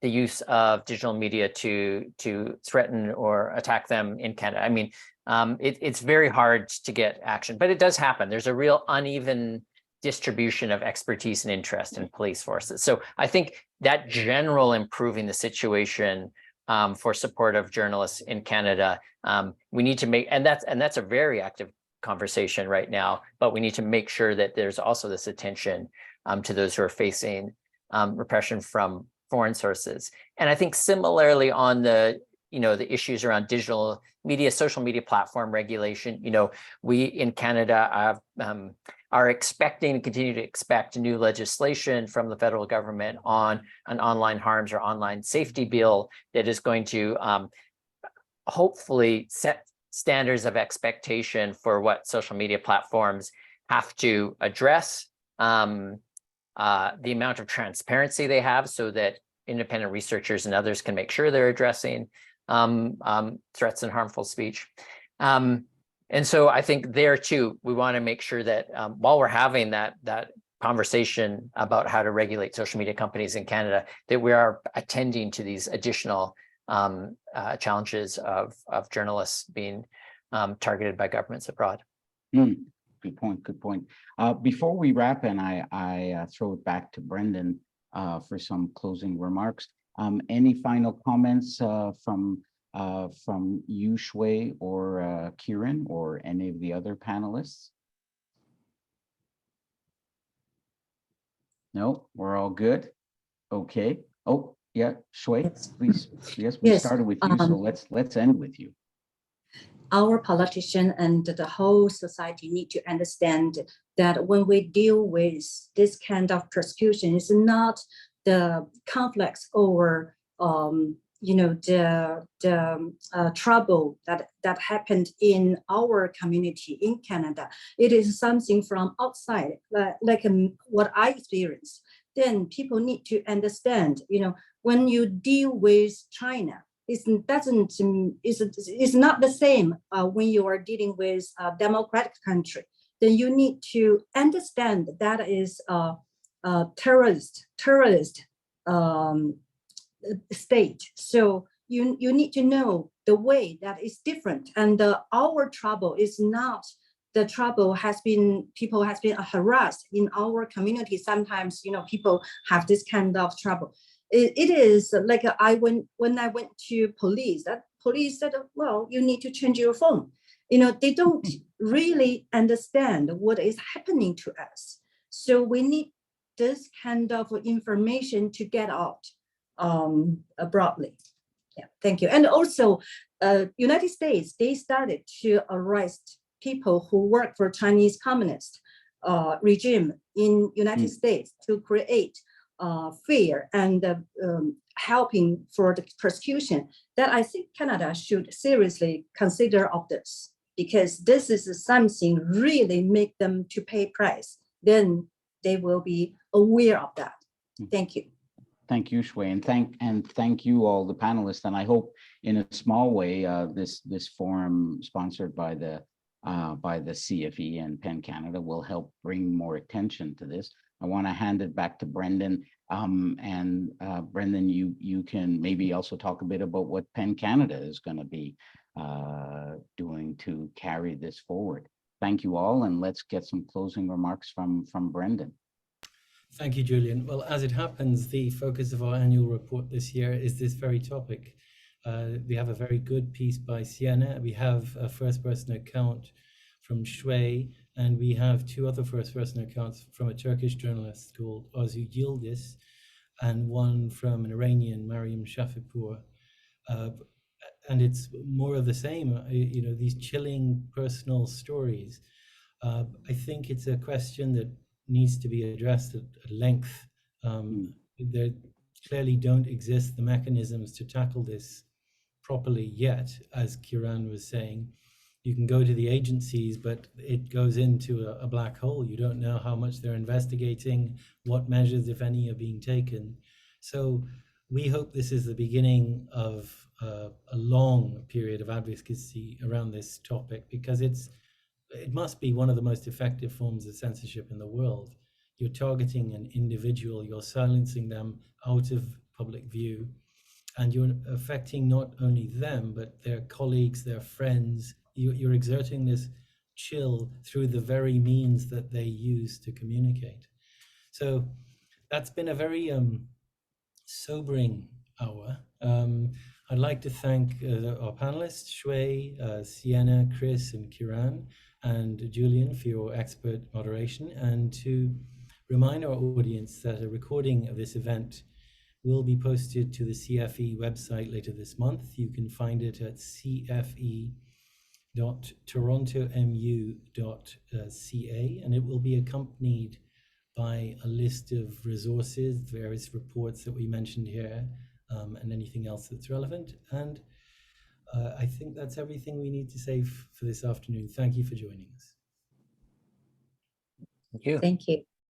the use of digital media to threaten or attack them in Canada. I mean, it's very hard to get action, but it does happen. There's a real uneven distribution of expertise and interest in police forces. So I think that general improving the situation for supportive journalists in Canada, we need to make, and that's a very active conversation right now, but we need to make sure that there's also this attention to those who are facing repression from foreign sources. And I think similarly on the issues around digital media, social media platform regulation, we in Canada are expecting and continue to expect new legislation from the federal government on an online harms or online safety bill that is going to hopefully set standards of expectation for what social media platforms have to address, the amount of transparency they have so that independent researchers and others can make sure they're addressing threats and harmful speech. And so I think there too, we want to make sure that while we're having that conversation about how to regulate social media companies in Canada, that we are attending to these additional challenges of journalists being targeted by governments abroad. Good point. Good point. Before we wrap, and I throw it back to Brendan for some closing remarks. Any final comments from you, Shui, or Kieran, or any of the other panelists? No, we're all good. Okay. Oh, yeah, Shui, please. Yes, we started with you, so let's end with you. Our politician and the whole society need to understand that when we deal with this kind of persecution, it's not the conflicts or the trouble that happened in our community in Canada. It is something from outside, like what I experienced. Then people need to understand, when you deal with China, it's not the same when you are dealing with a democratic country. Then you need to understand that is a terrorist state. So you need to know the way that is different. And our trouble is not the trouble people has been harassed in our community. Sometimes, people have this kind of trouble. It is like when I went to police, that police said, well, you need to change your phone. They don't really understand what is happening to us. So we need this kind of information to get out broadly. Yeah, thank you. And also, United States, they started to arrest people who work for Chinese communist regime in United States to create fear and helping for the persecution. That I think Canada should seriously consider of this, because this is something really make them to pay price. Then they will be aware of that. Thank you. Thank you, Shui, and thank you all the panelists. And I hope in a small way this forum sponsored by the CFE and PEN Canada will help bring more attention to this. I want to hand it back to Brendan. Brendan, you can maybe also talk a bit about what PEN Canada is going to be doing to carry this forward. Thank you all, and let's get some closing remarks from Brendan. Thank you, Julian. Well, as it happens, the focus of our annual report this year is this very topic. We have a very good piece by Siena. We have a first-person account from Shui, and we have two other first-person accounts from a Turkish journalist called Arzu Yildiz, and one from an Iranian, Mariam Shafipur. And it's more of the same, these chilling personal stories. I think it's a question that needs to be addressed at length. There clearly don't exist the mechanisms to tackle this properly yet, as Kieran was saying. You can go to the agencies, but it goes into a black hole. You don't know how much they're investigating, what measures, if any, are being taken. So we hope this is the beginning of a long period of advocacy around this topic, because it must be one of the most effective forms of censorship in the world. You're targeting an individual, you're silencing them out of public view, and you're affecting not only them, but their colleagues, their friends. You're exerting this chill through the very means that they use to communicate. So that's been a very sobering hour. I'd like to thank our panelists, Shui, Siena, Chris, and Kieran, and Julian for your expert moderation, and to remind our audience that a recording of this event will be posted to the CFE website later this month. You can find it at cfe.torontomu.ca, and it will be accompanied by a list of resources, various reports that we mentioned here, and anything else that's relevant. And I think that's everything we need to say for this afternoon. Thank you for joining us. Thank you. Thank you.